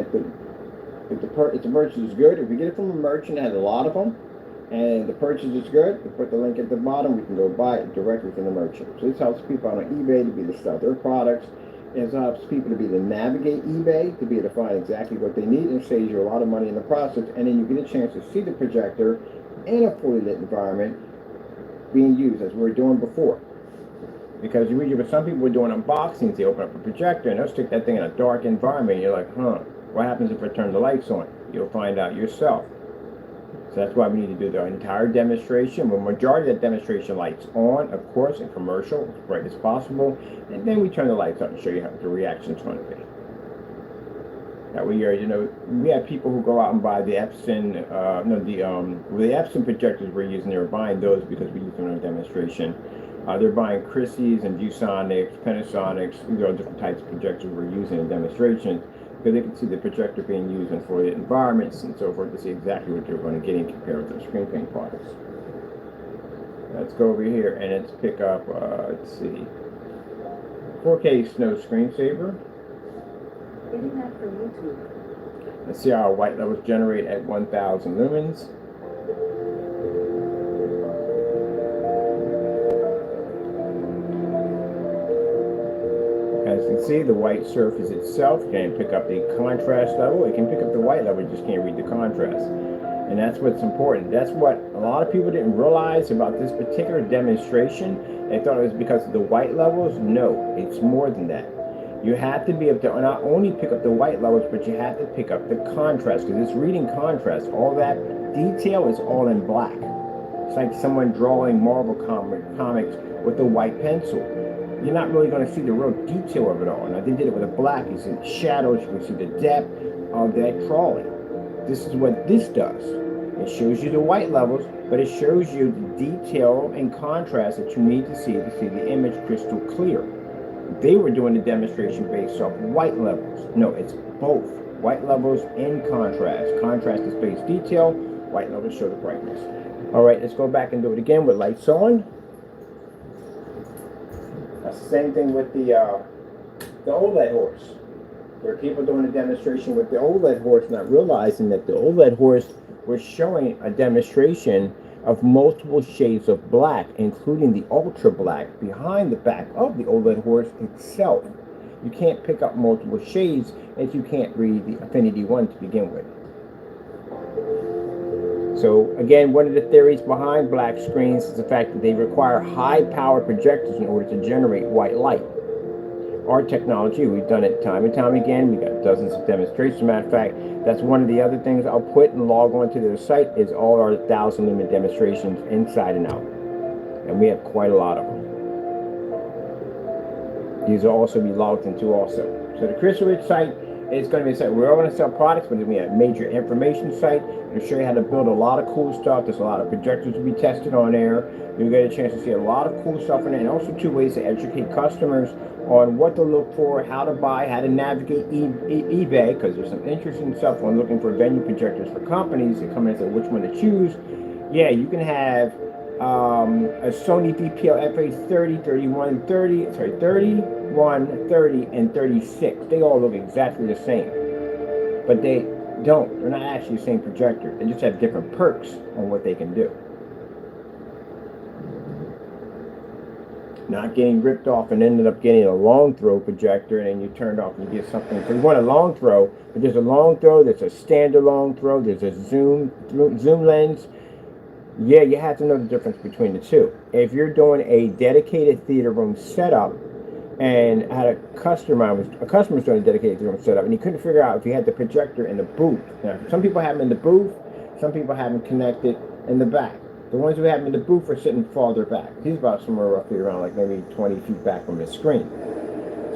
Speaker 1: if the purchase is good, if we get it from a merchant that has a lot of them, and the purchase is good, we put the link at the bottom, we can go buy it directly from the merchant. So this helps people on eBay to be able to sell their products. It helps people to be able to navigate eBay, to be able to find exactly what they need, and saves you a lot of money in the process. And then you get a chance to see the projector in a fully lit environment being used, as we were doing before. Because usually some people were doing unboxings, they open up a projector and they'll stick that thing in a dark environment, and you're like, what happens if I turn the lights on? You'll find out yourself. So that's why we need to do the entire demonstration. With majority of the demonstration lights on, of course, in commercial, as bright as possible. And then we turn the lights on and show you how the reaction is going to be. That way, we have people who go out and buy the Epson, the Epson projectors we're using, they're buying those because we use them in a demonstration. They're buying Chrissy's and ViewSonics, Panasonics, these are different types of projectors we're using in demonstrations, because they can see the projector being used in fully lit environments and so forth to see exactly what they're going to get and compare with their screen paint products. Let's go over here and let's pick up, let's see, 4K Snow Screensaver.
Speaker 3: Getting that from YouTube.
Speaker 1: Let's see how our white levels generate at 1,000 lumens. As you can see, the white surface itself can pick up the contrast level. It can pick up the white level, you just can't read the contrast. And that's what's important. That's what a lot of people didn't realize about this particular demonstration. They thought it was because of the white levels. No, it's more than that. You have to be able to not only pick up the white levels, but you have to pick up the contrast, because it's reading contrast. All that detail is all in black. It's like someone drawing Marvel comics with a white pencil. You're not really going to see the real detail of it all. Now, they did it with a black. You see the shadows, you can see the depth of that drawing. This is what this does. It shows you the white levels, but it shows you the detail and contrast that you need to see the image crystal clear. They were doing the demonstration based off white levels. No, it's both. White levels and contrast. Contrast is base detail. White levels show the brightness. All right, let's go back and do it again with lights on. That's the same thing with the OLED horse. There are people doing a demonstration with the OLED horse, not realizing that the OLED horse was showing a demonstration of multiple shades of black, including the ultra black behind the back of the OLED horse itself. You can't pick up multiple shades if you can't read the Affinity 1 to begin with. So again, one of the theories behind black screens is the fact that they require high power projectors in order to generate white light. Our technology, we've done it time and time again. We've got dozens of demonstrations. Matter of fact, that's one of the other things I'll put and log on to their site is all our 1,000 lumen demonstrations inside and out. And we have quite a lot of them. These will also be logged into also. So the Crystal Ridge site is going to be a site. We're all going to sell products, but it's going to be a major information site. It'll show you how to build a lot of cool stuff. There's a lot of projectors to be tested on there. You'll get a chance to see a lot of cool stuff in there, and also 2 ways to educate customers on what to look for, how to buy, how to navigate eBay, because there's some interesting stuff on looking for venue projectors for companies that come in and say which one to choose. Yeah, you can have a Sony VPL SA30, 31, 30, and 36. They all look exactly the same, but they don't. They're not actually the same projector. They just have different perks on what they can do. Not getting ripped off and ended up getting a long throw projector, and then you turned off and you get something. So you want a long throw, but there's a long throw, there's a standard long throw, there's a zoom lens. Yeah, you have to know the difference between the two. If you're doing a dedicated theater room setup, and had a customer was doing a dedicated theater room setup, and he couldn't figure out if he had the projector in the booth. Now, some people have them in the booth, some people have them connected in the back. The ones who have them in the booth are sitting farther back. He's about somewhere roughly around like maybe 20 feet back from the screen.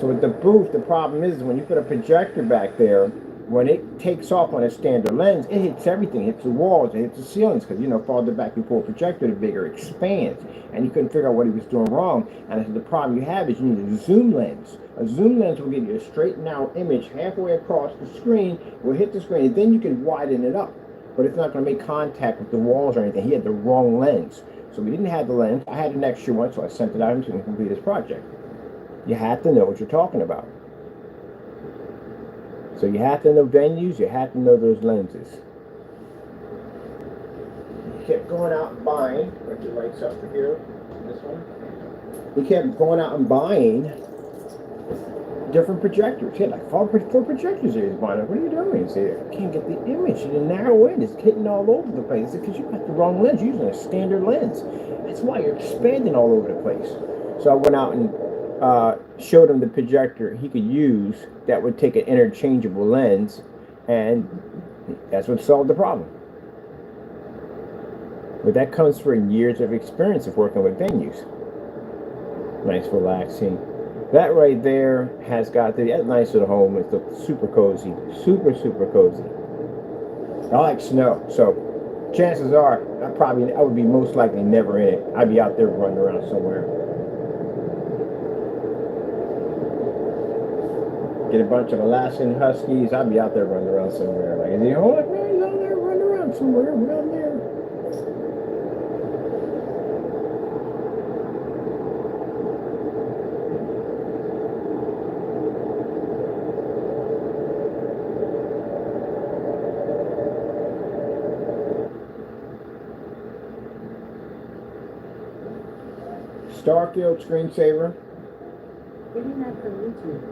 Speaker 1: So with the booth, the problem is when you put a projector back there, when it takes off on a standard lens, it hits everything. It hits the walls, it hits the ceilings, because, you know, farther back you pull a projector, the bigger it expands. And he couldn't figure out what he was doing wrong. And the problem you have is you need a zoom lens. A zoom lens will give you a straightened out image halfway across the screen, will hit the screen, and then you can widen it up. But it's not going to make contact with the walls or anything. He had the wrong lens. So we didn't have the lens. I had an extra one, so I sent it out to him to complete his project. You have to know what you're talking about. So you have to know venues, you have to know those lenses. He kept going out and buying, like the lights up here, this one. He kept going out and buying different projectors. He had like four projectors there. He's buying. Like, what are you doing? He said, I can't get the image to narrow in. It's hitting all over the place. He said, because you got the wrong lens. You're using a standard lens. That's why you're expanding all over the place. So I went out and showed him the projector he could use that would take an interchangeable lens, and that's what solved the problem. But that comes from years of experience of working with venues. Nice, relaxing. That right there has got that nice little home. It's super cozy, super cozy. I like snow, so chances are I would be most likely never in it. I'd be out there running around somewhere. Get a bunch of Alaskan Huskies, I'd be out there running around somewhere. Like, you know, like, man, he's out there running around somewhere around there. Starfield screensaver.
Speaker 3: Getting that from YouTube.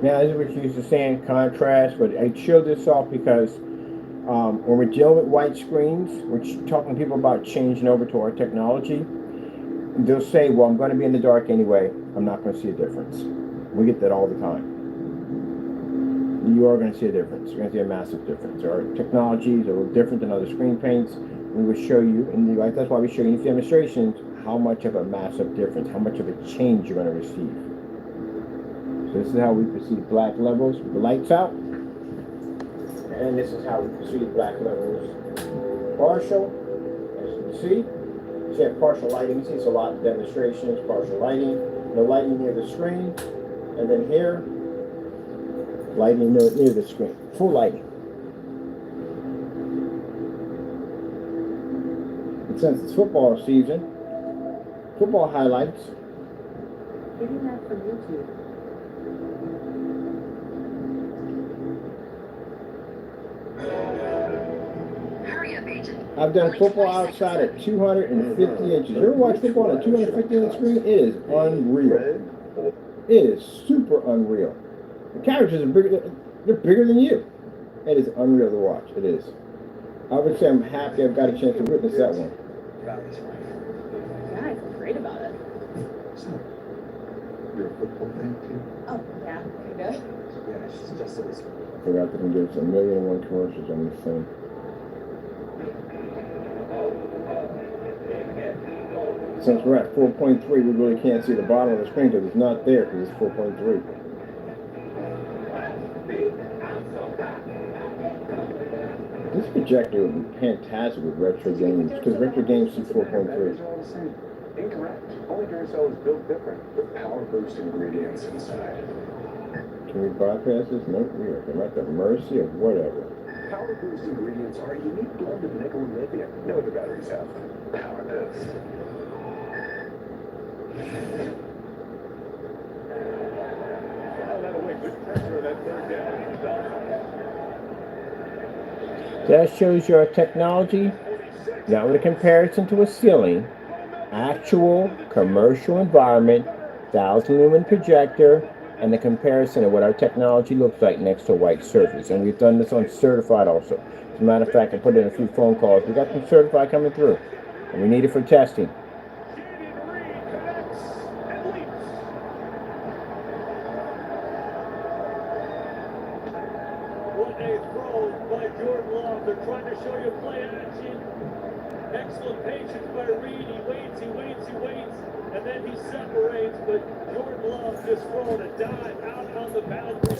Speaker 1: Now, this is what you used to saying contrast, but I showed this off because when we're dealing with white screens, we're talking to people about changing over to our technology. They'll say, well, I'm going to be in the dark anyway. I'm not going to see a difference. We get that all the time. You are going to see a difference. You're going to see a massive difference. Our technologies are a little different than other screen paints. We will show you, and that's why we show you in demonstrations, how much of a massive difference, how much of a change you're going to receive. So this is how we perceive black levels with the lights out. And this is how we perceive black levels partial, as you can see. You have partial lighting. You see it's a lot of demonstrations, partial lighting. The lighting near the screen. And then here, lighting near the screen. Full lighting. And since it's football season, football highlights.
Speaker 3: Getting that from YouTube.
Speaker 1: I've done football outside at 250 inches. You ever watch football on a 250 inch screen? It is unreal. It is super unreal. The characters are bigger. They're bigger than you. It is unreal to watch. It is. I would say I'm happy I've got a chance to witness that one.
Speaker 3: Yeah, I feel great about it.
Speaker 4: So, you're a football fan too?
Speaker 3: Oh, yeah, pretty good.
Speaker 4: Yeah, she's just so this.
Speaker 1: I forgot that there's a million and one commercials on this thing. Since we're at 4.3, we really can't see the bottom of the screen because it's not there because it's 4.3. This projector would be fantastic with retro games because retro games see 4.3.
Speaker 4: Incorrect. Only Duracell is built different with power boost ingredients inside.
Speaker 1: Can we bypass this? No, we are. I'm at the mercy of whatever.
Speaker 4: Power boost ingredients are a unique blend of nickel and lithium. No other batteries have. Power boost.
Speaker 1: That shows your technology, not with a comparison to a ceiling, actual commercial environment, 1,000 lumen projector, and the comparison of what our technology looks like next to a white surface. And we've done this on certified also. As a matter of fact, I put in a few phone calls. We got some certified coming through, and we need it for testing.
Speaker 5: They're trying to show you play action. Excellent patience by Reed. He waits, and then he separates. But Jordan Love just throwing a dive out on the boundary.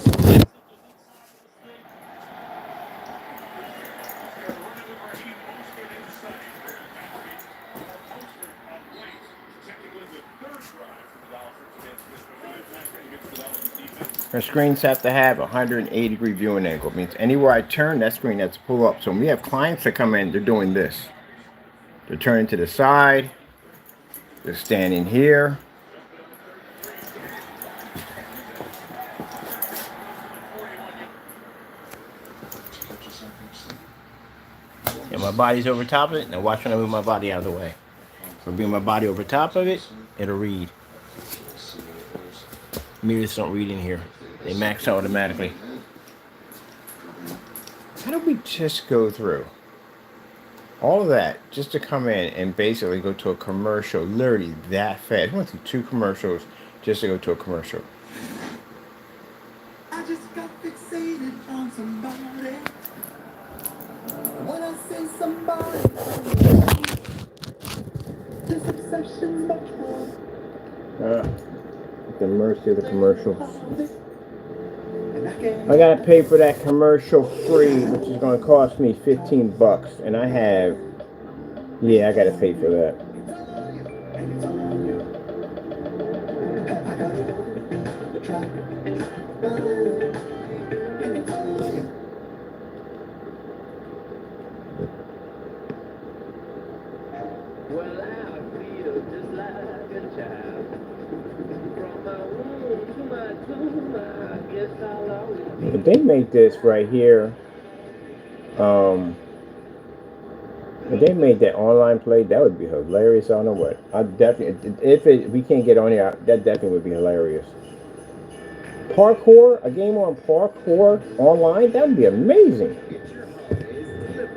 Speaker 1: Our screens have to have a 180-degree viewing angle. It means anywhere I turn, that screen has to pull up. So when we have clients that come in, they're doing this. They're turning to the side. They're standing here. And my body's over top of it. Now watch when I move my body out of the way. If I bring my body over top of it, it'll read. Mirrors don't read in here. They max out automatically. How did we just go through all of that just to come in and basically go to a commercial literally that fast? We went through 2 commercials just to go to a commercial.
Speaker 6: I just got fixated on somebody. When I say somebody, this obsession's much more.
Speaker 1: The mercy of the commercials. I gotta pay for that commercial free, which is gonna cost me $15, and I have. Yeah, I gotta pay for that.
Speaker 2: Well, I feel just like a child. From my womb to my tomb, I guess I'll always be.
Speaker 1: If they make this right here, if they made that online play, that would be hilarious. I don't know what. I definitely, if we can't get on here, that definitely would be hilarious. Parkour, a game on parkour online, that would be amazing.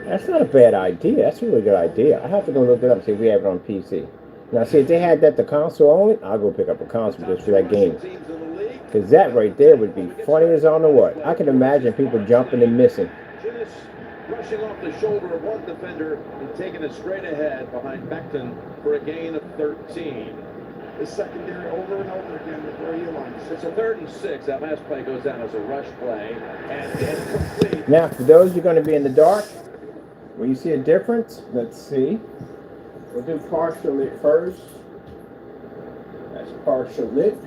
Speaker 1: That's not a bad idea. That's a really good idea. I have to go look it up and see if we have it on PC. Now, see, if they had that the console only, I'll go pick up a console just for that game. Because that right there would be funny as I don't know what. I can imagine people jumping and missing.
Speaker 7: Rushing off the shoulder of one defender and taking it straight ahead behind Becton for a gain of 13.
Speaker 4: The secondary over and over again before he launches.
Speaker 7: It's a 3rd and 6. That last play goes down as a rush play and incomplete.
Speaker 1: Now, for those who are going to be in the dark, will you see a difference? Let's see. We'll do partial lit first. That's partial lit.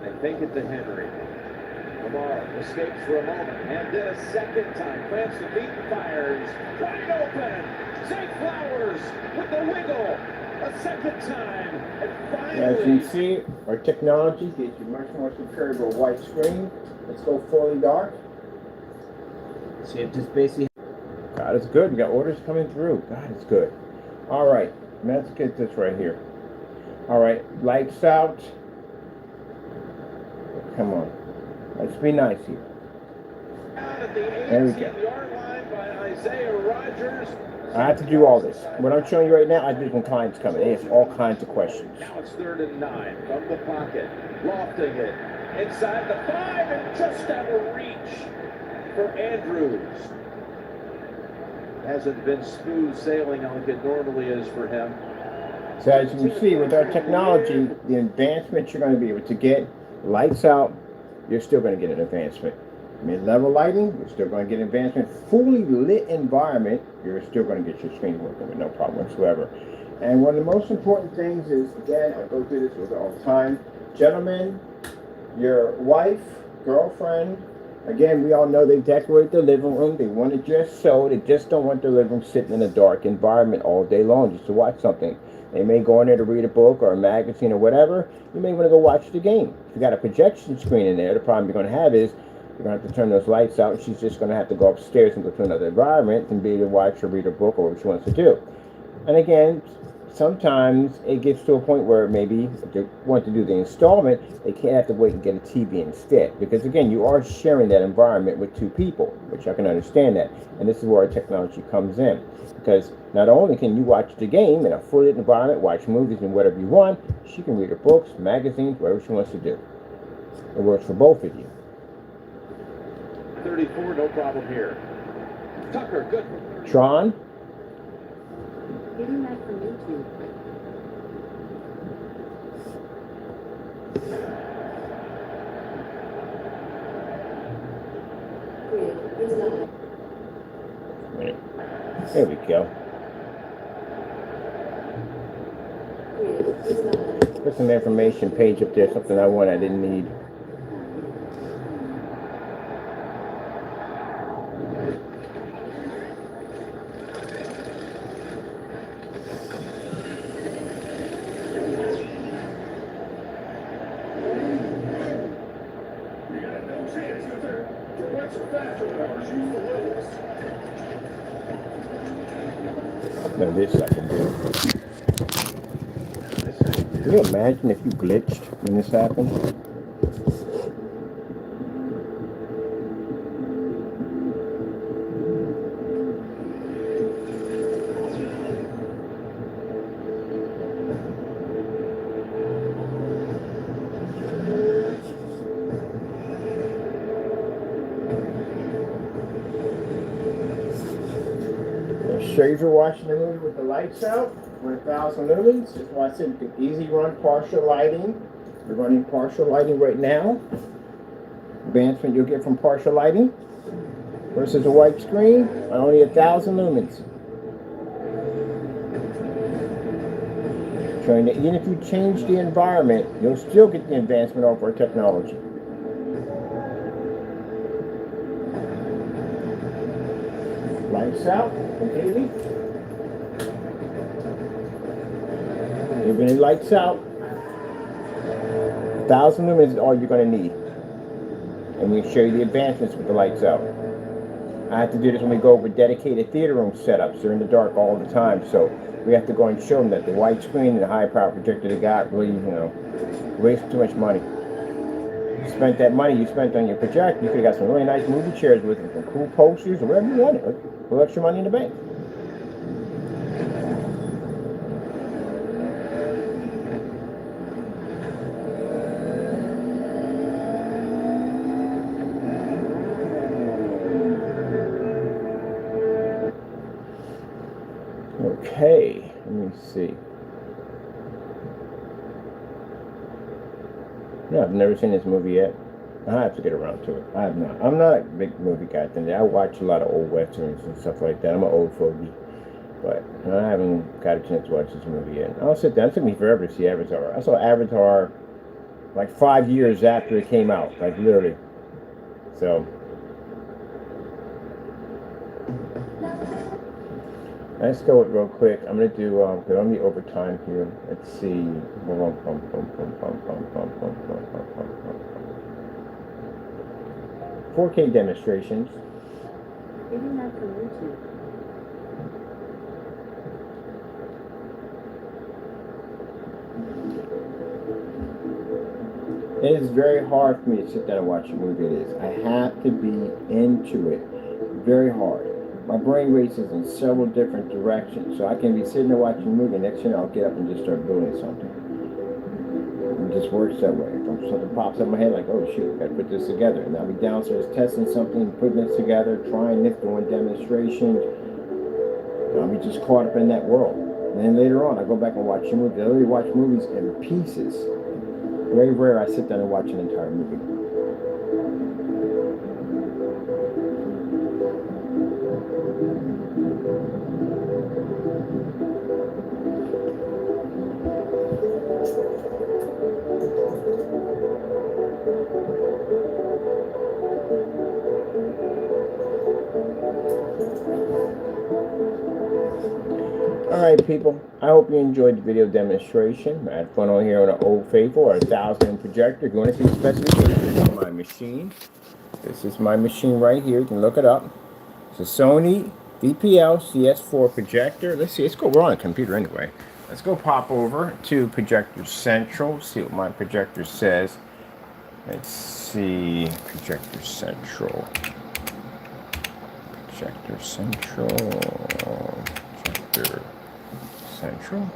Speaker 7: They take it to Henry. Lamar escapes for a moment and then a second time. Plants the feet and fires. Wide open. Zay Flowers with the wiggle. A second time. And finally.
Speaker 1: As you can see, our technology gives you much more superior to a white screen. Let's go fully dark. See if this basically. God, it's good. We got orders coming through. God, it's good. All right, let's get this right here. All right, lights out. Come on. Let's be nice here. There we go. I have to do all this. What I'm showing you right now, I do when clients come in. They ask all kinds of questions.
Speaker 7: Now it's 3rd and 9 from the pocket. Lofting it. Inside the 5 and just out of reach for Andrews. Hasn't been smooth sailing like it normally is for him.
Speaker 1: So as you can see, with our technology, the advancements you're going to be able to get, lights out, you're still going to get an advancement. Mid-level lighting, you're still going to get advancement. Fully lit environment, you're still going to get your screen working with no problem whatsoever. And one of the most important things is, again, I go through this with all the time, gentlemen, your wife, girlfriend, again, we all know they decorate the living room. They want it just so. They just don't want their living room sitting in a dark environment all day long just to watch something. They may go in there to read a book or a magazine or whatever. You may want to go watch the game. If you got a projection screen in there, the problem you're going to have is you're going to have to turn those lights out. And she's just going to have to go upstairs and go to another environment and be able to watch or read a book or what she wants to do. And again, sometimes it gets to a point where maybe if they want to do the installment, they can't have to wait and get a TV instead. Because again, you are sharing that environment with two people, which I can understand that. And this is where our technology comes in. Because not only can you watch the game in a fully lit environment, watch movies and whatever you want, she can read her books, magazines, whatever she wants to do. It works for both of you.
Speaker 7: 34, no problem here. Tucker, good.
Speaker 1: Tron.
Speaker 3: Getting that from YouTube.
Speaker 1: There we go. Put some information page up there, something I want I didn't need. Now this I can do. Can you imagine if you glitched when this happened? Sure you're watching the movie with the lights out, 1,000 lumens. That's why I said you can easy run partial lighting. We're running partial lighting right now. Advancement you'll get from partial lighting versus a white screen on only 1,000 lumens. Showing that even if you change the environment, you'll still get the advancement of our technology. Lights out completely. Even lights out. 1,000 lumens is all you're going to need. And we'll show you the advancements with the lights out. I have to do this when we go over dedicated theater room setups. They're in the dark all the time, so we have to go and show them that the widescreen and the high power projector they got really, waste too much money. You spent that money you spent on your projector, you could have got some really nice movie chairs with them, some cool posters, or whatever you wanted. Put extra money in the bank. Okay, let me see. No, I've never seen this movie yet. I have to get around to it. I have not. I'm not a big movie guy. I watch a lot of old westerns and stuff like that. I'm an old fogey, but I haven't got a chance to watch this movie yet. I'll sit down. It took me forever to see Avatar. I saw Avatar like 5 years after it came out, like literally. So let's go it real quick. I'm gonna do because I'm the overtime here. Let's see. 4K demonstrations.
Speaker 3: Maybe not from YouTube.
Speaker 1: It is very hard for me to sit down and watch a movie. It is. I have to be into it. Very hard. My brain races in several different directions, so I can be sitting there watching a movie, and next thing I'll get up and just start building something. It just works that way. If something pops up in my head, like, oh shoot, gotta put this together, and I'll be downstairs testing something, putting this together, trying this, doing demonstrations. I'll be just caught up in that world. And then later on, I go back and watch a movie. I literally watch movies in pieces. Very rare I sit down and watch an entire movie. Alright people, I hope you enjoyed the video demonstration. I had fun on here on an Old Faithful or 1000 projector. If you want to see the specifications of my machine, this is my machine right here. You can look it up. It's a SONY VPL CS4 projector. Let's see, let's go, we're on a computer anyway. Let's go pop over to Projector Central, see what my projector says. Let's see, Projector Central. Projector Central. Projector Central.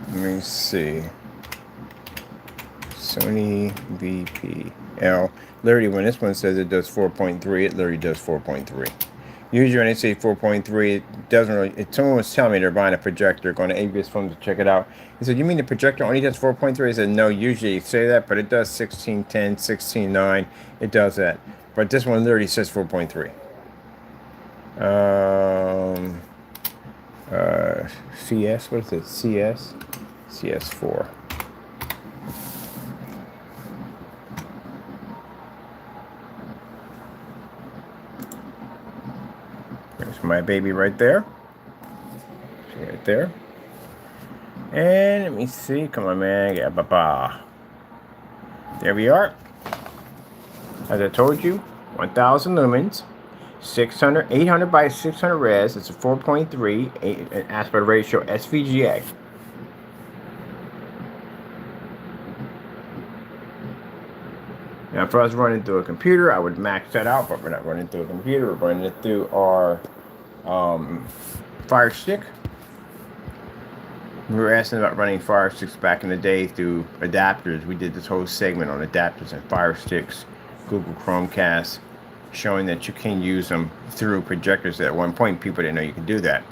Speaker 1: Let me see. SONY VPL. Literally, when this one says it does 4.3, it literally does 4.3. Usually when they say 4.3, it doesn't really, someone was telling me they're buying a projector, going to ABS Phones to check it out. He said, you mean the projector only does 4.3? I said, no, usually you say that, but it does 16.10, 16.9. It does that. But this one literally says 4.3. CS, what is it? CS? CS4. There's my baby right there. Right there. And let me see. Come on, man. Yeah, ba-ba. There we are. As I told you, 1000 lumens, 800 by 600 res. It's a 4.3 aspect ratio SVGA. Now, if I was running through a computer, I would max that out, but we're not running through a computer. We're running it through our Fire Stick. We were asking about running Fire Sticks back in the day through adapters. We did this whole segment on adapters and Fire Sticks, Google Chromecast, showing that you can use them through projectors. At one point, people didn't know you could do that.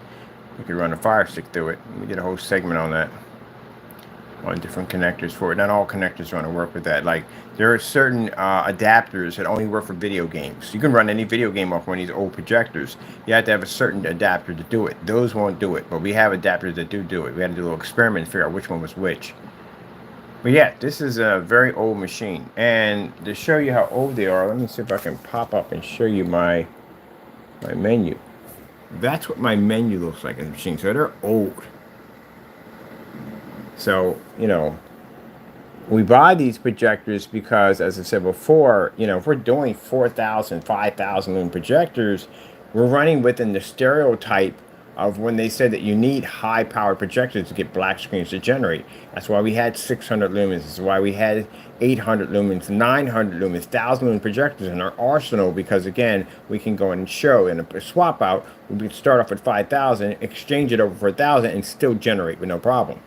Speaker 1: You could run a Fire Stick through it. We did a whole segment on that, on different connectors for it. Not all connectors are going to work with that. Like, there are certain adapters that only work for video games. You can run any video game off one of these old projectors. You have to have a certain adapter to do it. Those won't do it, but we have adapters that do it. We had to do a little experiment to figure out which one was which. But yeah, this is a very old machine. And to show you how old they are, let me see if I can pop up and show you my menu. That's what my menu looks like in the machine. So they're old. So, you know, we buy these projectors because, as I said before, you know, if we're doing 4,000, 5,000 lumen projectors, we're running within the stereotype of when they said that you need high power projectors to get black screens to generate. That's why we had 600 lumens. That's why we had 800 lumens, 900 lumens, 1,000 lumen projectors in our arsenal, because again, we can go in and show in a swap out. We can start off with 5,000, exchange it over for 1,000 and still generate with no problem.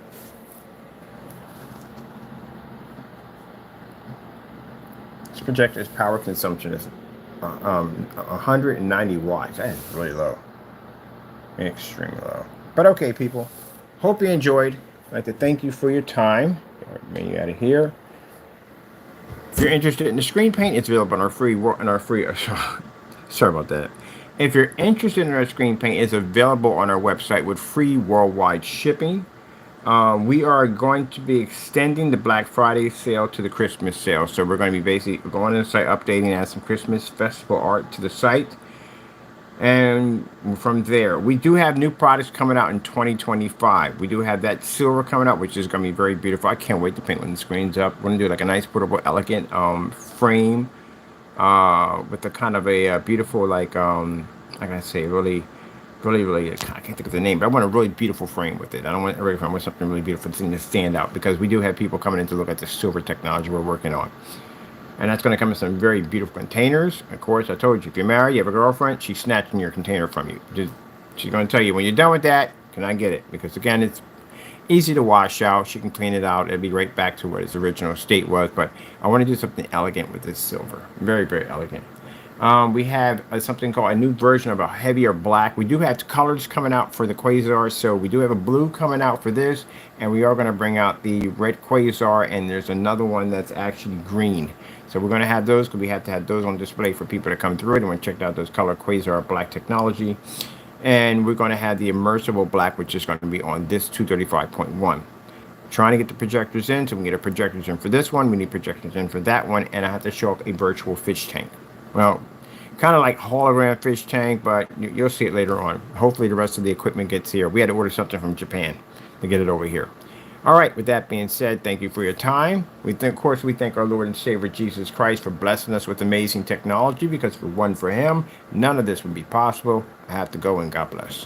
Speaker 1: This projector's power consumption is 190 watts. That is really low. Extremely low. But okay, people. Hope you enjoyed. I'd like to thank you for your time. Get you out of here. If you're interested in the screen paint, it's available on our free. Sorry about that. If you're interested in our screen paint, it's available on our website with free worldwide shipping. We are going to be extending the Black Friday sale to the Christmas sale. So we're going to be basically going to the site, updating, add some Christmas festival art to the site. And from there, we do have new products coming out in 2025. We do have that silver coming out, which is going to be very beautiful. I can't wait to paint when the screen's up. We're going to do like a nice, portable, elegant frame with a kind of a beautiful, like, I'm going to say, really, I can't think of the name, but I want a really beautiful frame with it. I don't want every frame. I want something really beautiful to stand out, because we do have people coming in to look at the silver technology we're working on. And that's going to come in some very beautiful containers. Of course, I told you, if you're married, you have a girlfriend, she's snatching your container from you. She's going to tell you, when you're done with that, can I get it? Because again, it's easy to wash out. She can clean it out. It'll be right back to what its original state was. But I want to do something elegant with this silver. Very, very elegant. We have something called a new version of a heavier black. We do have colors coming out for the QUASAR. So we do have a blue coming out for this. And we are going to bring out the red QUASAR. And there's another one that's actually green. So we're going to have those, because we have to have those on display for people to come through it and want to check out those color QUASAR black technology. And we're going to have the immersible black, which is going to be on this 235.1. Trying to get the projectors in, so we can get our projectors in for this one. We need projectors in for that one. And I have to show up a virtual fish tank. Well, kind of like hologram fish tank, but you'll see it later on. Hopefully the rest of the equipment gets here. We had to order something from Japan to get it over here. All right, with that being said, thank you for your time. Of course, we thank our Lord and Savior Jesus Christ for blessing us with amazing technology, because if it wasn't for him, none of this would be possible. I have to go, and God bless.